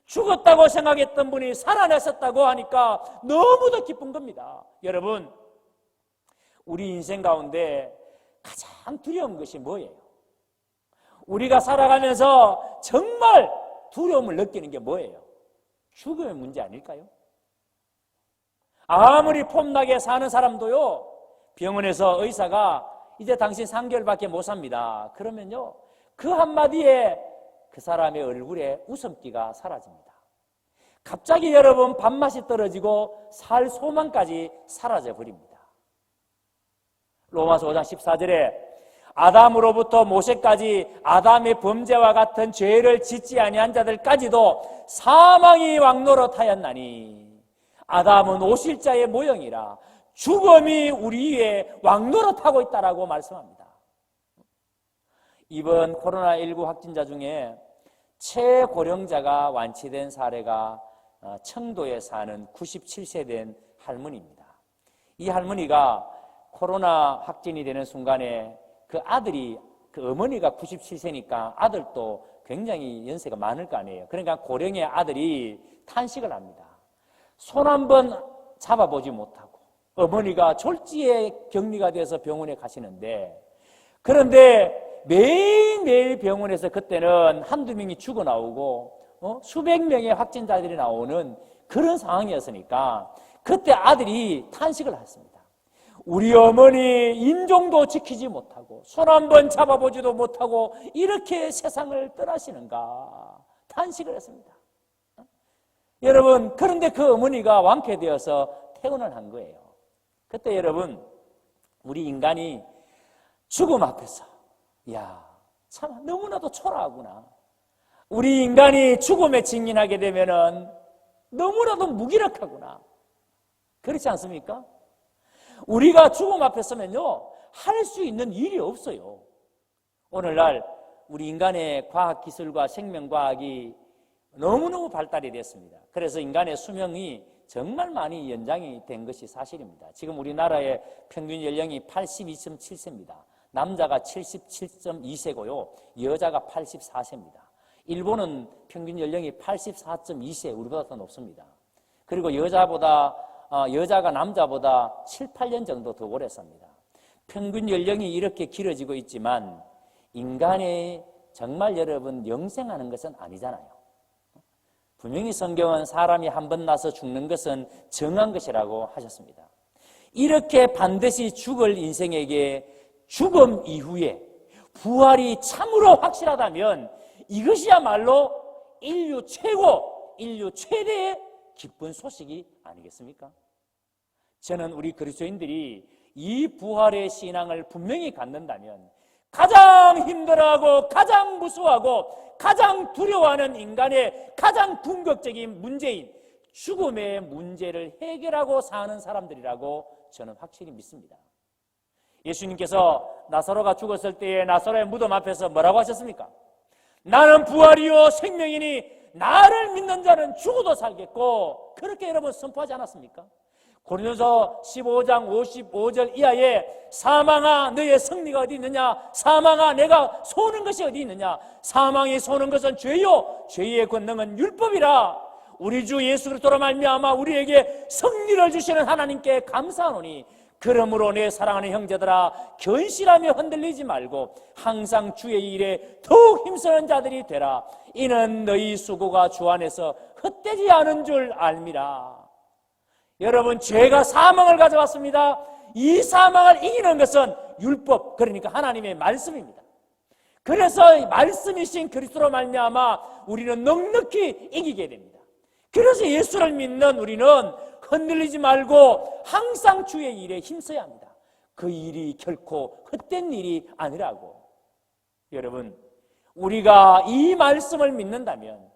죽었다고 생각했던 분이 살아나셨다고 하니까 너무도 기쁜 겁니다. 여러분, 우리 인생 가운데 가장 두려운 것이 뭐예요? 우리가 살아가면서 정말 두려움을 느끼는 게 뭐예요? 죽음의 문제 아닐까요? 아무리 폼나게 사는 사람도요, 병원에서 의사가 이제 당신 3개월밖에 못 삽니다. 그러면요, 그 한마디에 그 사람의 얼굴에 웃음기가 사라집니다. 갑자기 여러분 밥맛이 떨어지고 살 소망까지 사라져 버립니다. 로마서 5장 14절에 아담으로부터 모세까지 아담의 범죄와 같은 죄를 짓지 아니한 자들까지도 사망이 왕노릇하였나니 아담은 오실자의 모형이라 죽음이 우리 위에 왕노릇하고 있다라고 말씀합니다. 이번 코로나19 확진자 중에 최고령자가 완치된 사례가 청도에 사는 97세 된 할머니입니다. 이 할머니가 코로나 확진이 되는 순간에 그 아들이, 그 어머니가 97세니까 아들도 굉장히 연세가 많을 거 아니에요. 그러니까 고령의 아들이 탄식을 합니다. 손 한번 잡아보지 못하고 어머니가 졸지에 격리가 돼서 병원에 가시는데, 그런데 매일매일 병원에서 그때는 한두 명이 죽어 나오고 수백 명의 확진자들이 나오는 그런 상황이었으니까 그때 아들이 탄식을 했습니다. 우리 어머니 인종도 지키지 못하고 손 한번 잡아보지도 못하고 이렇게 세상을 떠나시는가, 탄식을 했습니다. 여러분, 그런데 그 어머니가 완쾌되어서 퇴원을 한 거예요. 그때 여러분, 우리 인간이 죽음 앞에서 참 너무나도 초라하구나. 우리 인간이 죽음에 직면하게 되면은 너무나도 무기력하구나. 그렇지 않습니까? 우리가 죽음 앞에 서면요, 할 수 있는 일이 없어요. 오늘날 우리 인간의 과학기술과 생명과학이 너무너무 발달이 됐습니다. 그래서 인간의 수명이 정말 많이 연장이 된 것이 사실입니다. 지금 우리나라의 평균 연령이 82.7세입니다. 남자가 77.2세고요. 여자가 84세입니다. 일본은 평균 연령이 84.2세, 우리보다 더 높습니다. 그리고 여자가 남자보다 7, 8년 정도 더 오래 삽니다. 평균 연령이 이렇게 길어지고 있지만 인간이 정말 여러분 영생하는 것은 아니잖아요. 분명히 성경은 사람이 한 번 나서 죽는 것은 정한 것이라고 하셨습니다. 이렇게 반드시 죽을 인생에게 죽음 이후에 부활이 참으로 확실하다면 이것이야말로 인류 최대의 기쁜 소식이 아니겠습니까? 저는 우리 그리스도인들이 이 부활의 신앙을 분명히 갖는다면 가장 힘들어하고 가장 무서워하고 가장 두려워하는 인간의 가장 궁극적인 문제인 죽음의 문제를 해결하고 사는 사람들이라고 저는 확실히 믿습니다. 예수님께서 나사로가 죽었을 때에 나사로의 무덤 앞에서 뭐라고 하셨습니까? 나는 부활이요 생명이니 나를 믿는 자는 죽어도 살겠고, 그렇게 여러분 선포하지 않았습니까? 고린도서 15장 55절 이하에 사망아 너의 승리가 어디 있느냐, 사망아 내가 소는 것이 어디 있느냐, 사망이 소는 것은 죄요 죄의 권능은 율법이라. 우리 주 예수 그리스도로 말미암아 우리에게 승리를 주시는 하나님께 감사하노니, 그러므로 내 사랑하는 형제들아 견실하며 흔들리지 말고 항상 주의 일에 더욱 힘쓰는 자들이 되라. 이는 너희 수고가 주 안에서 헛되지 않은 줄 알미라. 여러분, 죄가 사망을 가져왔습니다. 이 사망을 이기는 것은 율법, 그러니까 하나님의 말씀입니다. 그래서 말씀이신 그리스도로 말미암아 우리는 넉넉히 이기게 됩니다. 그래서 예수를 믿는 우리는 흔들리지 말고 항상 주의 일에 힘써야 합니다. 그 일이 결코 헛된 일이 아니라고. 여러분, 우리가 이 말씀을 믿는다면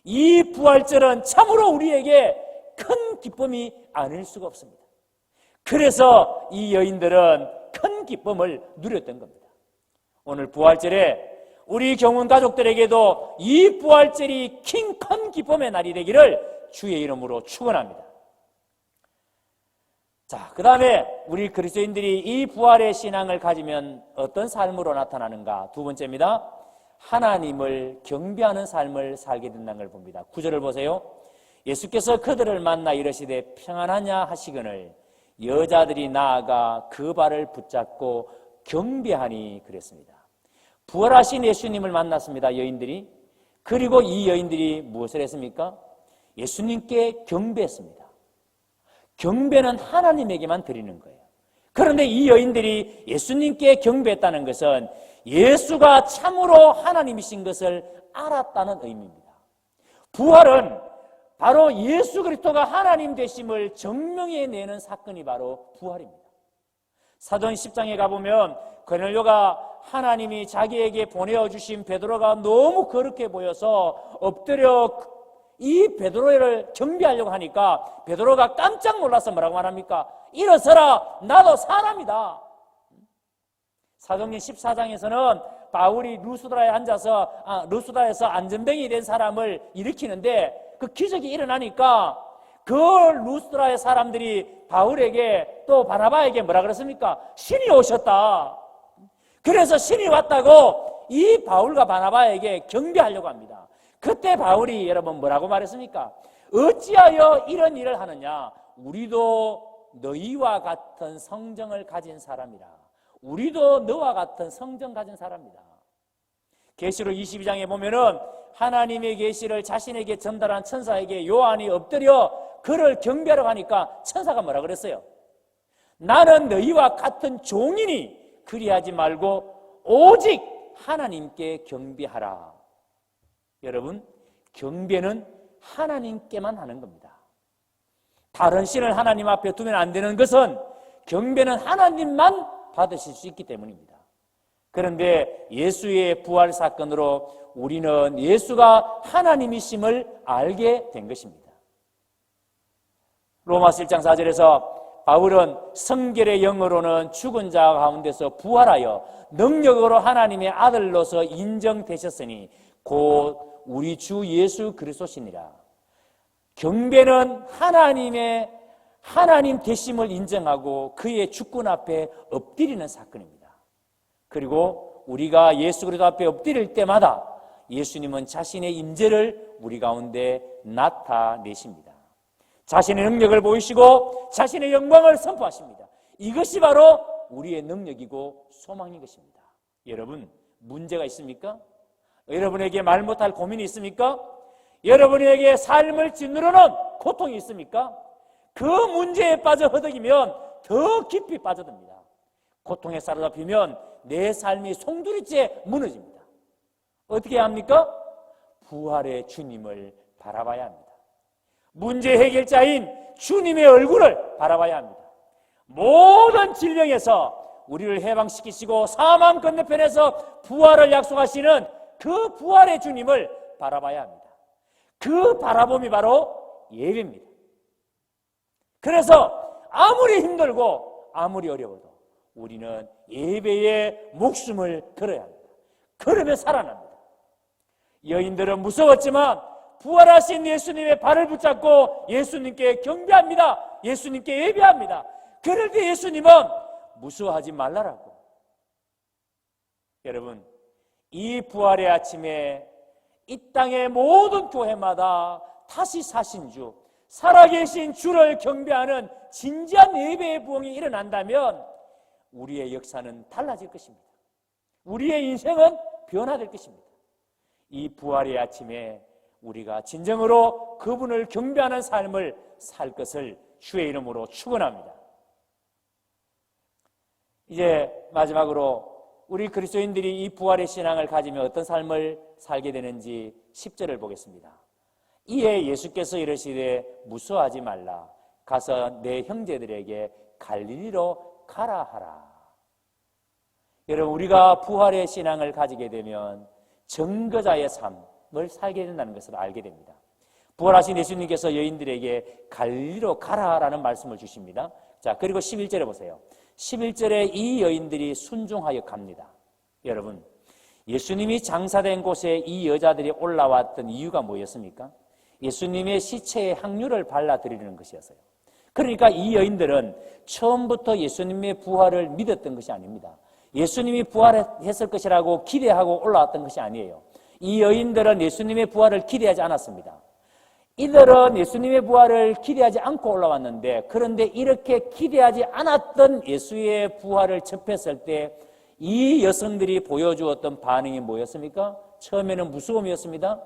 이 부활절은 참으로 우리에게 큰 기쁨이 아닐 수가 없습니다. 그래서 이 여인들은 큰 기쁨을 누렸던 겁니다. 오늘 부활절에 우리 경운 가족들에게도 이 부활절이 큰 기쁨의 날이 되기를 주의 이름으로 축원합니다. 자, 그 다음에 우리 그리스도인들이 이 부활의 신앙을 가지면 어떤 삶으로 나타나는가? 두 번째입니다. 하나님을 경배하는 삶을 살게 된다는 걸 봅니다. 9절을 보세요. 예수께서 그들을 만나 이르시되 평안하냐 하시거늘 여자들이 나아가 그 발을 붙잡고 경배하니 그랬습니다. 부활하신 예수님을 만났습니다, 여인들이. 그리고 이 여인들이 무엇을 했습니까? 예수님께 경배했습니다. 경배는 하나님에게만 드리는 거예요. 그런데 이 여인들이 예수님께 경배했다는 것은 예수가 참으로 하나님이신 것을 알았다는 의미입니다. 부활은 바로 예수 그리스도가 하나님 되심을 증명해내는 사건이 바로 부활입니다. 사도행 10장에 가보면 고넬료가 하나님이 자기에게 보내어주신 베드로가 너무 거룩해 보여서 엎드려 이 베드로를 경배하려고 하니까 베드로가 깜짝 놀라서 뭐라고 말합니까? 일어서라, 나도 사람이다. 사도행전 14장에서는 바울이 루스드라에서 안전병이 된 사람을 일으키는데 그 기적이 일어나니까 그 루스드라의 사람들이 바울에게 또 바나바에게 뭐라 그랬습니까? 신이 오셨다. 그래서 신이 왔다고 이 바울과 바나바에게 경배하려고 합니다. 그때 바울이 여러분 뭐라고 말했습니까? 어찌하여 이런 일을 하느냐? 우리도 너희와 같은 성정을 가진 사람이라. 우리도 너와 같은 성정 가진 사람이다. 계시록 22장에 보면은 하나님의 계시를 자신에게 전달한 천사에게 요한이 엎드려 그를 경배하러 가니까 천사가 뭐라 그랬어요? 나는 너희와 같은 종이니 그리하지 말고 오직 하나님께 경배하라. 여러분, 경배는 하나님께만 하는 겁니다. 다른 신을 하나님 앞에 두면 안 되는 것은 경배는 하나님만 받으실 수 있기 때문입니다. 그런데 예수의 부활 사건으로 우리는 예수가 하나님이심을 알게 된 것입니다. 로마서 1장 4절에서 바울은 성결의 영으로는 죽은 자 가운데서 부활하여 능력으로 하나님의 아들로서 인정되셨으니 곧 우리 주 예수 그리스도시니라. 경배는 하나님 되심을 인정하고 그의 주권 앞에 엎드리는 사건입니다. 그리고 우리가 예수 그리스도 앞에 엎드릴 때마다 예수님은 자신의 임재를 우리 가운데 나타내십니다. 자신의 능력을 보이시고 자신의 영광을 선포하십니다. 이것이 바로 우리의 능력이고 소망인 것입니다. 여러분, 문제가 있습니까? 여러분에게 말 못할 고민이 있습니까? 여러분에게 삶을 짓누르는 고통이 있습니까? 그 문제에 빠져 허덕이면 더 깊이 빠져듭니다. 고통에 사로잡히면 내 삶이 송두리째 무너집니다. 어떻게 해야 합니까? 부활의 주님을 바라봐야 합니다. 문제 해결자인 주님의 얼굴을 바라봐야 합니다. 모든 질병에서 우리를 해방시키시고 사망 건너편에서 부활을 약속하시는 그 부활의 주님을 바라봐야 합니다. 그 바라봄이 바로 예배입니다. 그래서 아무리 힘들고 아무리 어려워도 우리는 예배에 목숨을 걸어야 합니다. 그러면 살아납니다. 여인들은 무서웠지만 부활하신 예수님의 발을 붙잡고 예수님께 경배합니다. 예수님께 예배합니다. 그럴 때 예수님은 무서워하지 말라라고. 여러분, 이 부활의 아침에 이 땅의 모든 교회마다 다시 사신 주, 살아계신 주를 경배하는 진지한 예배의 부흥이 일어난다면 우리의 역사는 달라질 것입니다. 우리의 인생은 변화될 것입니다. 이 부활의 아침에 우리가 진정으로 그분을 경배하는 삶을 살 것을 주의 이름으로 축원합니다. 이제 마지막으로 우리 그리스도인들이 이 부활의 신앙을 가지며 어떤 삶을 살게 되는지 10절을 보겠습니다. 이에 예수께서 이르시되 무서워하지 말라. 가서 내 형제들에게 갈릴리로 가라 하라. 여러분, 우리가 부활의 신앙을 가지게 되면 증거자의 삶을 살게 된다는 것을 알게 됩니다. 부활하신 예수님께서 여인들에게 갈릴리로 가라라는 말씀을 주십니다. 자, 그리고 11절에 보세요. 11절에 이 여인들이 순종하여 갑니다. 여러분, 예수님이 장사된 곳에 이 여자들이 올라왔던 이유가 뭐였습니까? 예수님의 시체에 향유를 발라드리는 것이었어요. 그러니까 이 여인들은 처음부터 예수님의 부활을 믿었던 것이 아닙니다. 예수님이 부활했을 것이라고 기대하고 올라왔던 것이 아니에요. 이 여인들은 예수님의 부활을 기대하지 않았습니다. 이들은 예수님의 부활을 기대하지 않고 올라왔는데, 그런데 이렇게 기대하지 않았던 예수의 부활을 접했을 때 이 여성들이 보여주었던 반응이 뭐였습니까? 처음에는 무서움이었습니다.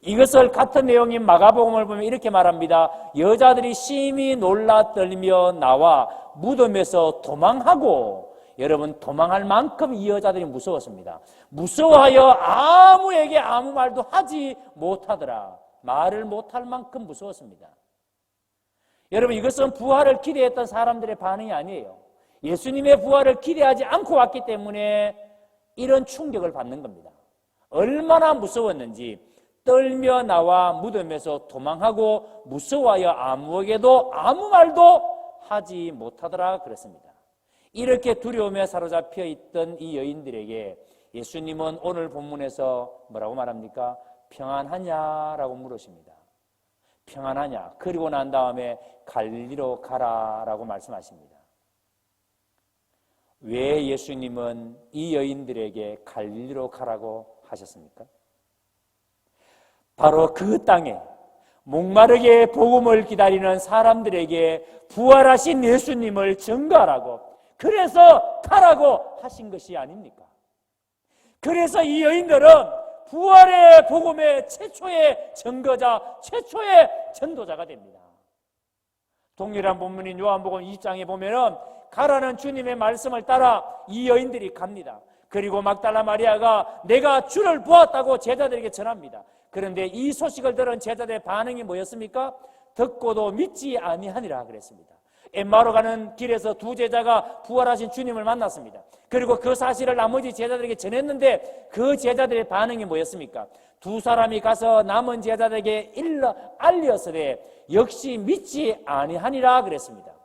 이것을 같은 내용인 마가복음을 보면 이렇게 말합니다. 여자들이 심히 놀라 떨며 나와 무덤에서 도망하고, 여러분, 도망할 만큼 이 여자들이 무서웠습니다. 무서워하여 아무에게 아무 말도 하지 못하더라. 말을 못할 만큼 무서웠습니다. 여러분, 이것은 부활을 기대했던 사람들의 반응이 아니에요. 예수님의 부활을 기대하지 않고 왔기 때문에 이런 충격을 받는 겁니다. 얼마나 무서웠는지 떨며 나와 무덤에서 도망하고 무서워하여 아무에게도 아무 말도 하지 못하더라 그랬습니다. 이렇게 두려움에 사로잡혀 있던 이 여인들에게 예수님은 오늘 본문에서 뭐라고 말합니까? 평안하냐라고 물으십니다. 평안하냐? 그리고 난 다음에 갈릴리로 가라라고 말씀하십니다. 왜 예수님은 이 여인들에게 갈릴리로 가라고 하셨습니까? 바로 그 땅에 목마르게 복음을 기다리는 사람들에게 부활하신 예수님을 증거하라고, 그래서 가라고 하신 것이 아닙니까? 그래서 이 여인들은 부활의 복음의 최초의 증거자, 최초의 전도자가 됩니다. 동일한 본문인 요한복음 20장에 보면은 가라는 주님의 말씀을 따라 이 여인들이 갑니다. 그리고 막달라 마리아가 내가 주를 보았다고 제자들에게 전합니다. 그런데 이 소식을 들은 제자들의 반응이 뭐였습니까? 듣고도 믿지 아니하니라 그랬습니다. 엠마오로 가는 길에서 두 제자가 부활하신 주님을 만났습니다. 그리고 그 사실을 나머지 제자들에게 전했는데 그 제자들의 반응이 뭐였습니까? 두 사람이 가서 남은 제자들에게 알렸으되 역시 믿지 아니하니라 그랬습니다.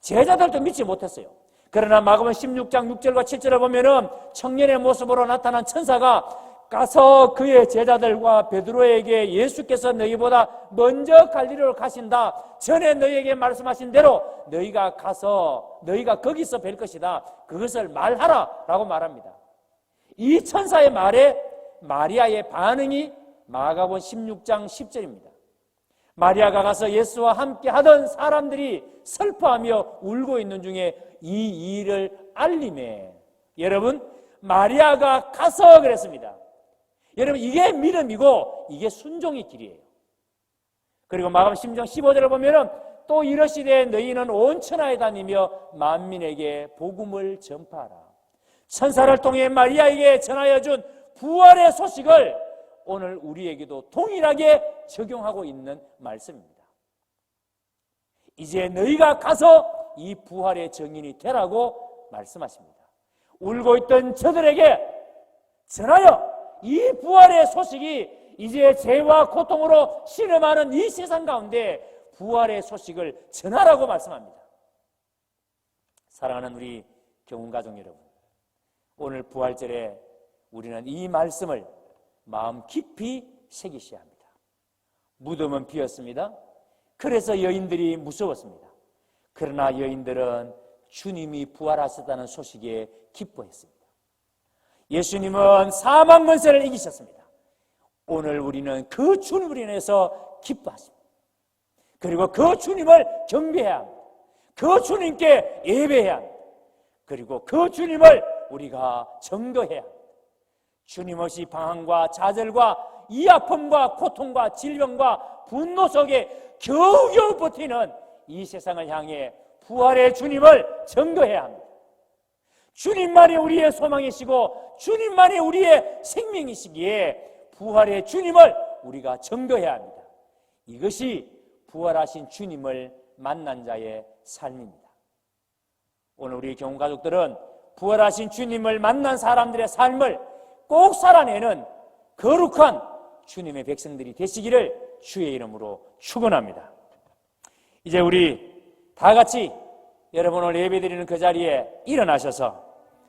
제자들도 믿지 못했어요. 그러나 마가복음 16장 6절과 7절을 보면은 청년의 모습으로 나타난 천사가 가서 그의 제자들과 베드로에게 예수께서 너희보다 먼저 갈릴리로 가신다. 전에 너희에게 말씀하신 대로 너희가 가서 너희가 거기서 뵐 것이다. 그것을 말하라 라고 말합니다. 이 천사의 말에 마리아의 반응이 마가복음 16장 10절입니다. 마리아가 가서 예수와 함께 하던 사람들이 슬퍼하며 울고 있는 중에 이 일을 알림해. 여러분, 마리아가 가서 그랬습니다. 여러분, 이게 믿음이고 이게 순종의 길이에요. 그리고 마가복음 16장 15절을 보면은 또 이르시되 너희는 온 천하에 다니며 만민에게 복음을 전파하라. 천사를 통해 마리아에게 전하여 준 부활의 소식을 오늘 우리에게도 동일하게 적용하고 있는 말씀입니다. 이제 너희가 가서 이 부활의 증인이 되라고 말씀하십니다. 울고 있던 저들에게 전하여 이 부활의 소식이 이제 죄와 고통으로 신음하는 이 세상 가운데 부활의 소식을 전하라고 말씀합니다. 사랑하는 우리 경운가족 여러분, 오늘 부활절에 우리는 이 말씀을 마음 깊이 새기셔야 합니다. 무덤은 비었습니다. 그래서 여인들이 무서웠습니다. 그러나 여인들은 주님이 부활하셨다는 소식에 기뻐했습니다. 예수님은 사망 권세를 이기셨습니다. 오늘 우리는 그 주님을 인해서 기뻐하십니다. 그리고 그 주님을 경배해야 합니다. 그 주님께 예배해야 합니다. 그리고 그 주님을 우리가 전도해야 합니다. 주님 없이 방황과 좌절과 이 아픔과 고통과 질병과 분노 속에 겨우겨우 버티는 이 세상을 향해 부활의 주님을 전도해야 합니다. 주님만이 우리의 소망이시고 주님만이 우리의 생명이시기에 부활의 주님을 우리가 전도해야 합니다. 이것이 부활하신 주님을 만난 자의 삶입니다. 오늘 우리 경운가족들은 부활하신 주님을 만난 사람들의 삶을 꼭 살아내는 거룩한 주님의 백성들이 되시기를 주의 이름으로 축원합니다. 이제 우리 다 같이 여러분 오늘 예배드리는 그 자리에 일어나셔서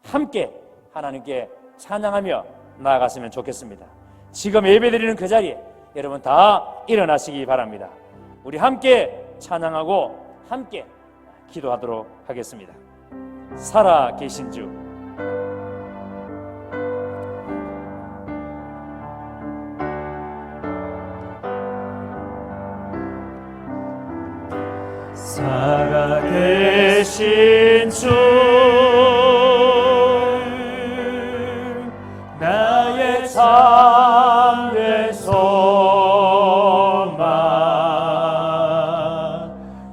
함께 하나님께 찬양하며 나아갔으면 좋겠습니다. 지금 예배드리는 그 자리에 여러분 다 일어나시기 바랍니다. 우리 함께 찬양하고 함께 기도하도록 하겠습니다. 살아 계신 주,
살아계신 주, 나의 참된 소망,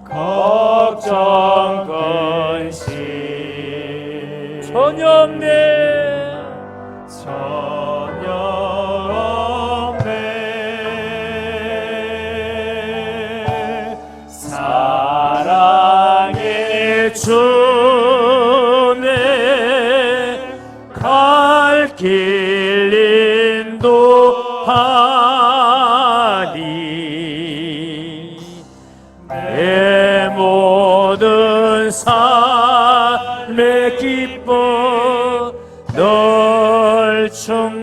걱정 근심
전혀 없네.
전혀 없네. 사랑의 주네, 갈 길 인도하니 내 모든 삶의 기쁨 널 충만하네.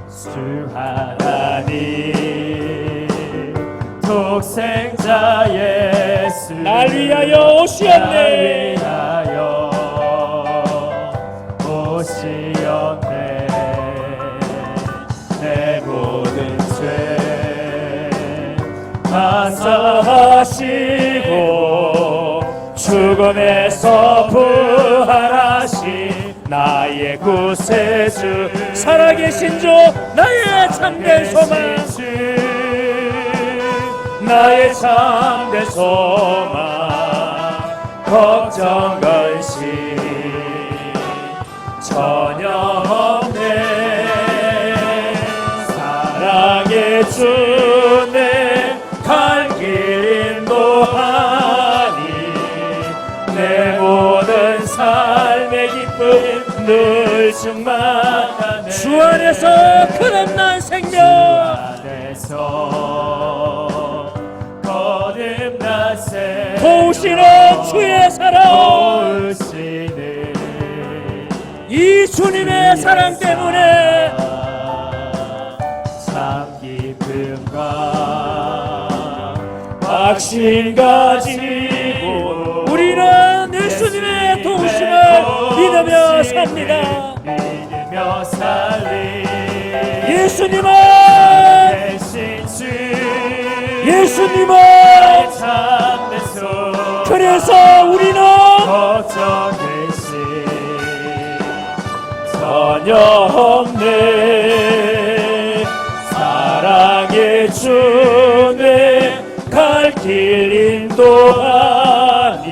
주 하나님 독생자 예수
날 위하여 오시었네.
날 위하여 오시었네. 내 모든 죄 반사하시고 죽음에서 부활하신 나의 구세주,
살아계신 주, 나의 참된 소망,
나의 참된 소망, 걱정 근심 전혀 없네. 사랑의 주네, 갈 길 인도하니 내 모든 삶의 기쁨 늘 충만하네.
주 안에서 거듭난 생명,
주 안에서 거듭난 생명,
도우시는 주의 사랑,
도우시는
이 주님의 사랑 때문에
참 기쁨과 확신 가지고
우리는 예수님의 도우심을 믿으며 삽니다.
믿으며 살리
예수님은
대신 주
예수님은
참된 소망,
그래서 우리는
걱정 대신 전혀 없네. 사랑의 주네, 갈 길 인도하니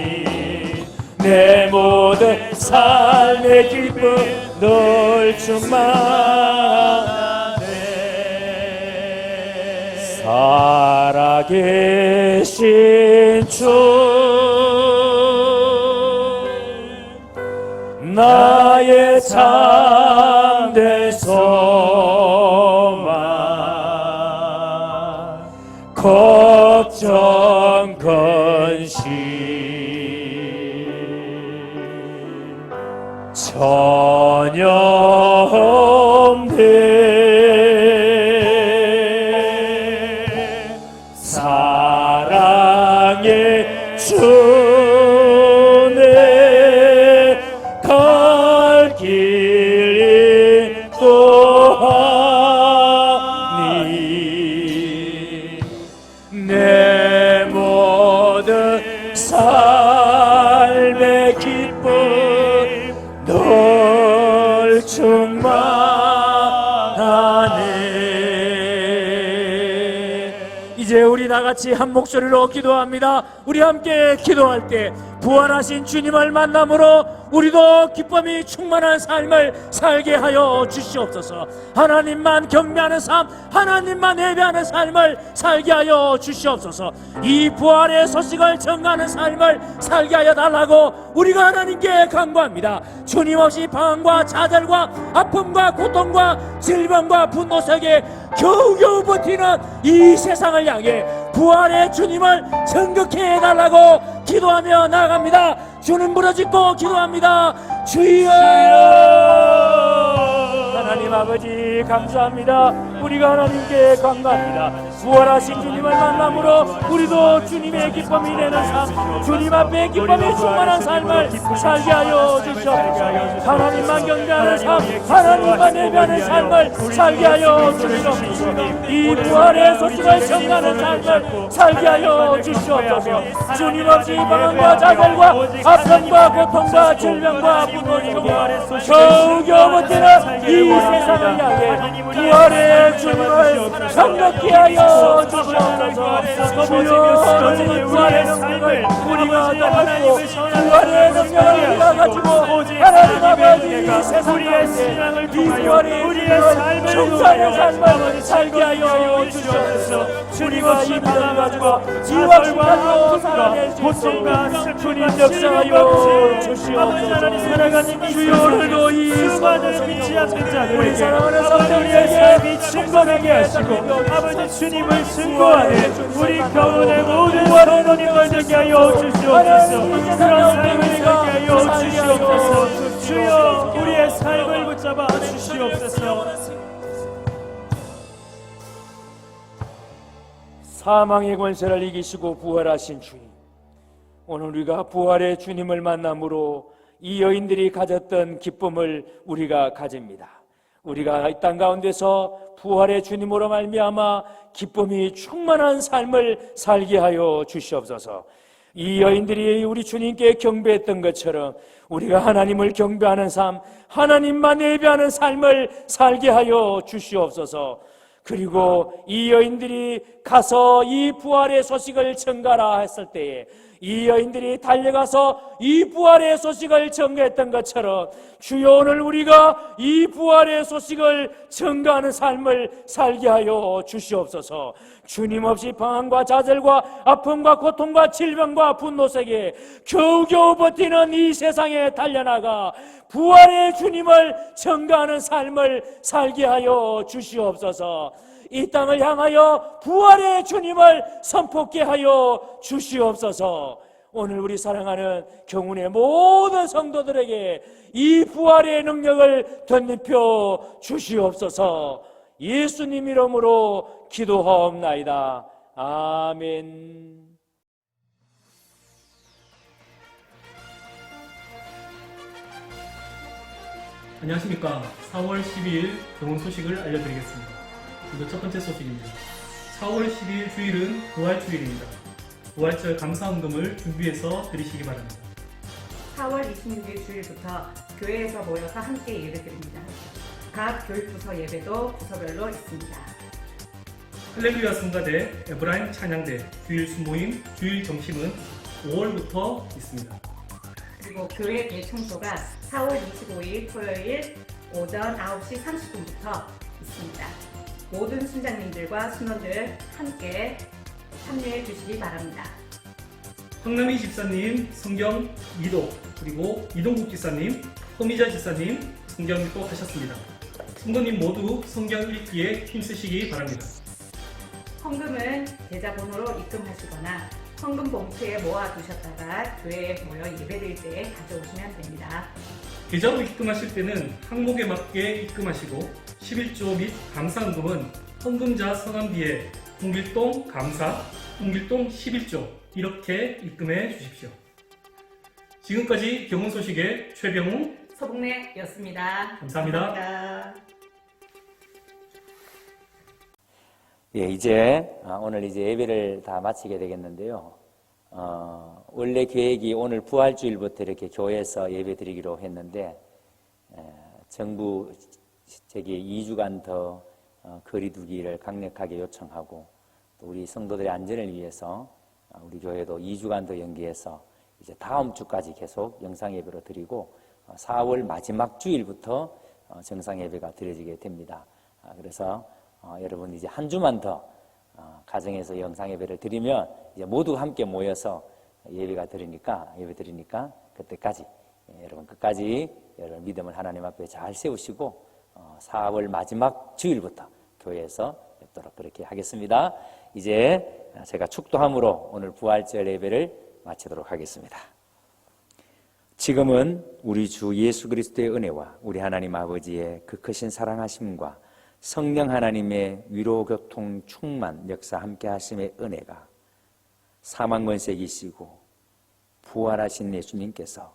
내 모든 삶의 기쁨 널
주님을 충만하네. 살아계신 주 나의 참된 소망 걱정 근심 전혀 없네. 사랑의 주내 갈 길 인도하니 내 모든 삶의 기쁨 널 충만하네. 이제 우리 다같이 한 목소리로 기도합니다. 우리 함께 기도할 때 부활하신 주님을 만남으로 우리도 기쁨이 충만한 삶을 살게 하여 주시옵소서. 하나님만 경배하는 삶, 하나님만 예배하는 삶을 살게 하여 주시옵소서. 이 부활의 소식을 전가하는 삶을 살게 하여 달라고 우리가 하나님께 간구합니다. 주님 없이 방황과 좌절과 아픔과 고통과 질병과 분노 속에 겨우겨우 버티는 이 세상을 향해 부활의 주님을 전극해 해달라고 기도하며 나아갑니다. 주님 부르짖고 기도합니다. 주여! 하나님 아버지 감사합니다. 우리가 하나님께 감사합니다. 부활하신 주님을 만남으로 우리도 주님의 기쁨이 되는 삶, 주님 앞에 기쁨이 충만한 삶을 살게 하여 주시옵소서. 하나님만 경배하는 삶, 하나님만 예배하는 삶을 살게 하여 주시옵소서. 이 부활의 소식을 전하는 삶을 살게 하여 주시옵소서. 주님 없이 방황과 좌절과 아픔과 고통과 질병과 분노와 겨우겨우 버티는 이 세상을 향해 부활의 주님을 경력케 하여 주시옵소서. 주여 부활의 능력을 우리가 가지고 부활의 능력을 우리가 가지고 하나님 아버지 이 세상에 이 부활의 삶을 충만한 삶을 살게 하여 주시옵소서. 우리가 이 믿음을 가지고 지와 가지고 살아낼 수 있도록 주님 역사하여 주시옵소서. 주여 오늘도 이 수많은 믿지 않는 자들에게 사랑하는 성도들의 삶이 충만하게 하시고 아버지 주님을 승거하는 우리 가운데 모든 하나님을 되게 하여 주시옵소서. 그런 삶을 되게 하여 주시옵소서. 주여 우리의 삶을 붙잡아 주시옵소서. 사망의 권세를 이기시고 부활하신 주님, 오늘 우리가 부활의 주님을 만남으로 이 여인들이 가졌던 기쁨을 우리가 가집니다. 우리가 이 땅 가운데서 부활의 주님으로 말미암아 기쁨이 충만한 삶을 살게 하여 주시옵소서. 이 여인들이 우리 주님께 경배했던 것처럼 우리가 하나님을 경배하는 삶, 하나님만 예배하는 삶을 살게 하여 주시옵소서. 그리고 이 여인들이 가서 이 부활의 소식을 전가라 했을 때에 이 여인들이 달려가서 이 부활의 소식을 전가했던 것처럼 주여 오늘 우리가 이 부활의 소식을 전가하는 삶을 살게 하여 주시옵소서. 주님 없이 방황과 좌절과 아픔과 고통과 질병과 분노 속에 겨우겨우 버티는 이 세상에 달려나가 부활의 주님을 전가하는 삶을 살게 하여 주시옵소서. 이 땅을 향하여 부활의 주님을 선포케 하여 주시옵소서. 오늘 우리 사랑하는 경운의 모든 성도들에게 이 부활의 능력을 덧입혀 주시옵소서. 예수님 이름으로 기도하옵나이다. 아멘.
안녕하십니까. 4월 12일 경운 소식을 알려드리겠습니다. 먼저 첫 번째 소식입니다. 4월 12일 주일은 부활주일입니다. 부활절 감사헌금을 준비해서 드리시기 바랍니다.
4월 26일 주일부터 교회에서 모여서 함께 예배드립니다. 각 교육부서 예배도 부서별로 있습니다.
할렐루야 성가대, 에브라임 찬양대, 주일 수모임, 주일 점심은 5월부터 있습니다.
그리고 교회 대청소가 4월 25일 토요일 오전 9시 30분부터 있습니다. 모든 순장님들과 신원들 함께 참여해 주시기 바랍니다.
황남희 집사님 성경 이독, 그리고 이동국 집사님, 허미자 집사님 성경 입독 하셨습니다. 성도님 모두 성경 읽기에 힘쓰시기 바랍니다.
헌금은 계좌번호로 입금하시거나 헌금 봉투에 모아두셨다가 교회에 모여 예배드릴 때 가져오시면 됩니다.
계좌로 입금하실 때는 항목에 맞게 입금하시고 11조 및 감사헌금은 헌금자 성함비에 홍길동 감사, 홍길동 11조 이렇게 입금해 주십시오. 지금까지 경원 소식의 최병웅
서북래였습니다.
감사합니다.
감사합니다.
예, 이제 오늘 이제 예배를 다 마치게 되겠는데요. 원래 계획이 오늘 부활주일부터 이렇게 교회에서 예배 드리기로 했는데 정부 제게 2주간 더 거리두기를 강력하게 요청하고 또 우리 성도들의 안전을 위해서 우리 교회도 2주간 더 연기해서 이제 다음 주까지 계속 영상 예배로 드리고 4월 마지막 주일부터 정상 예배가 드려지게 됩니다. 그래서 여러분 이제 한 주만 더 가정에서 영상 예배를 드리면 이제 모두 함께 모여서 예배 드리니까 그때까지 여러분 끝까지 여러분 믿음을 하나님 앞에 잘 세우시고 4월 마지막 주일부터 교회에서 뵙도록 그렇게 하겠습니다. 이제 제가 축도함으로 오늘 부활절 예배를 마치도록 하겠습니다. 지금은 우리 주 예수 그리스도의 은혜와 우리 하나님 아버지의 그 크신 사랑하심과 성령 하나님의 위로 교통 충만 역사 함께 하심의 은혜가 사망 권세 이기시고 부활하신 예수님께서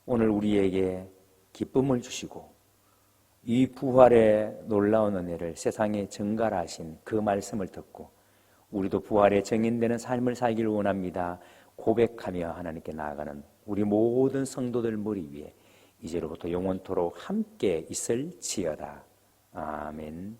오늘 우리에게 기쁨을 주시고 이 부활의 놀라운 은혜를 세상에 전갈하신 그 말씀을 듣고 우리도 부활의 증인되는 삶을 살기를 원합니다 고백하며 하나님께 나아가는 우리 모든 성도들 머리 위에 이제로부터 영원토록 함께 있을지어다. 아멘.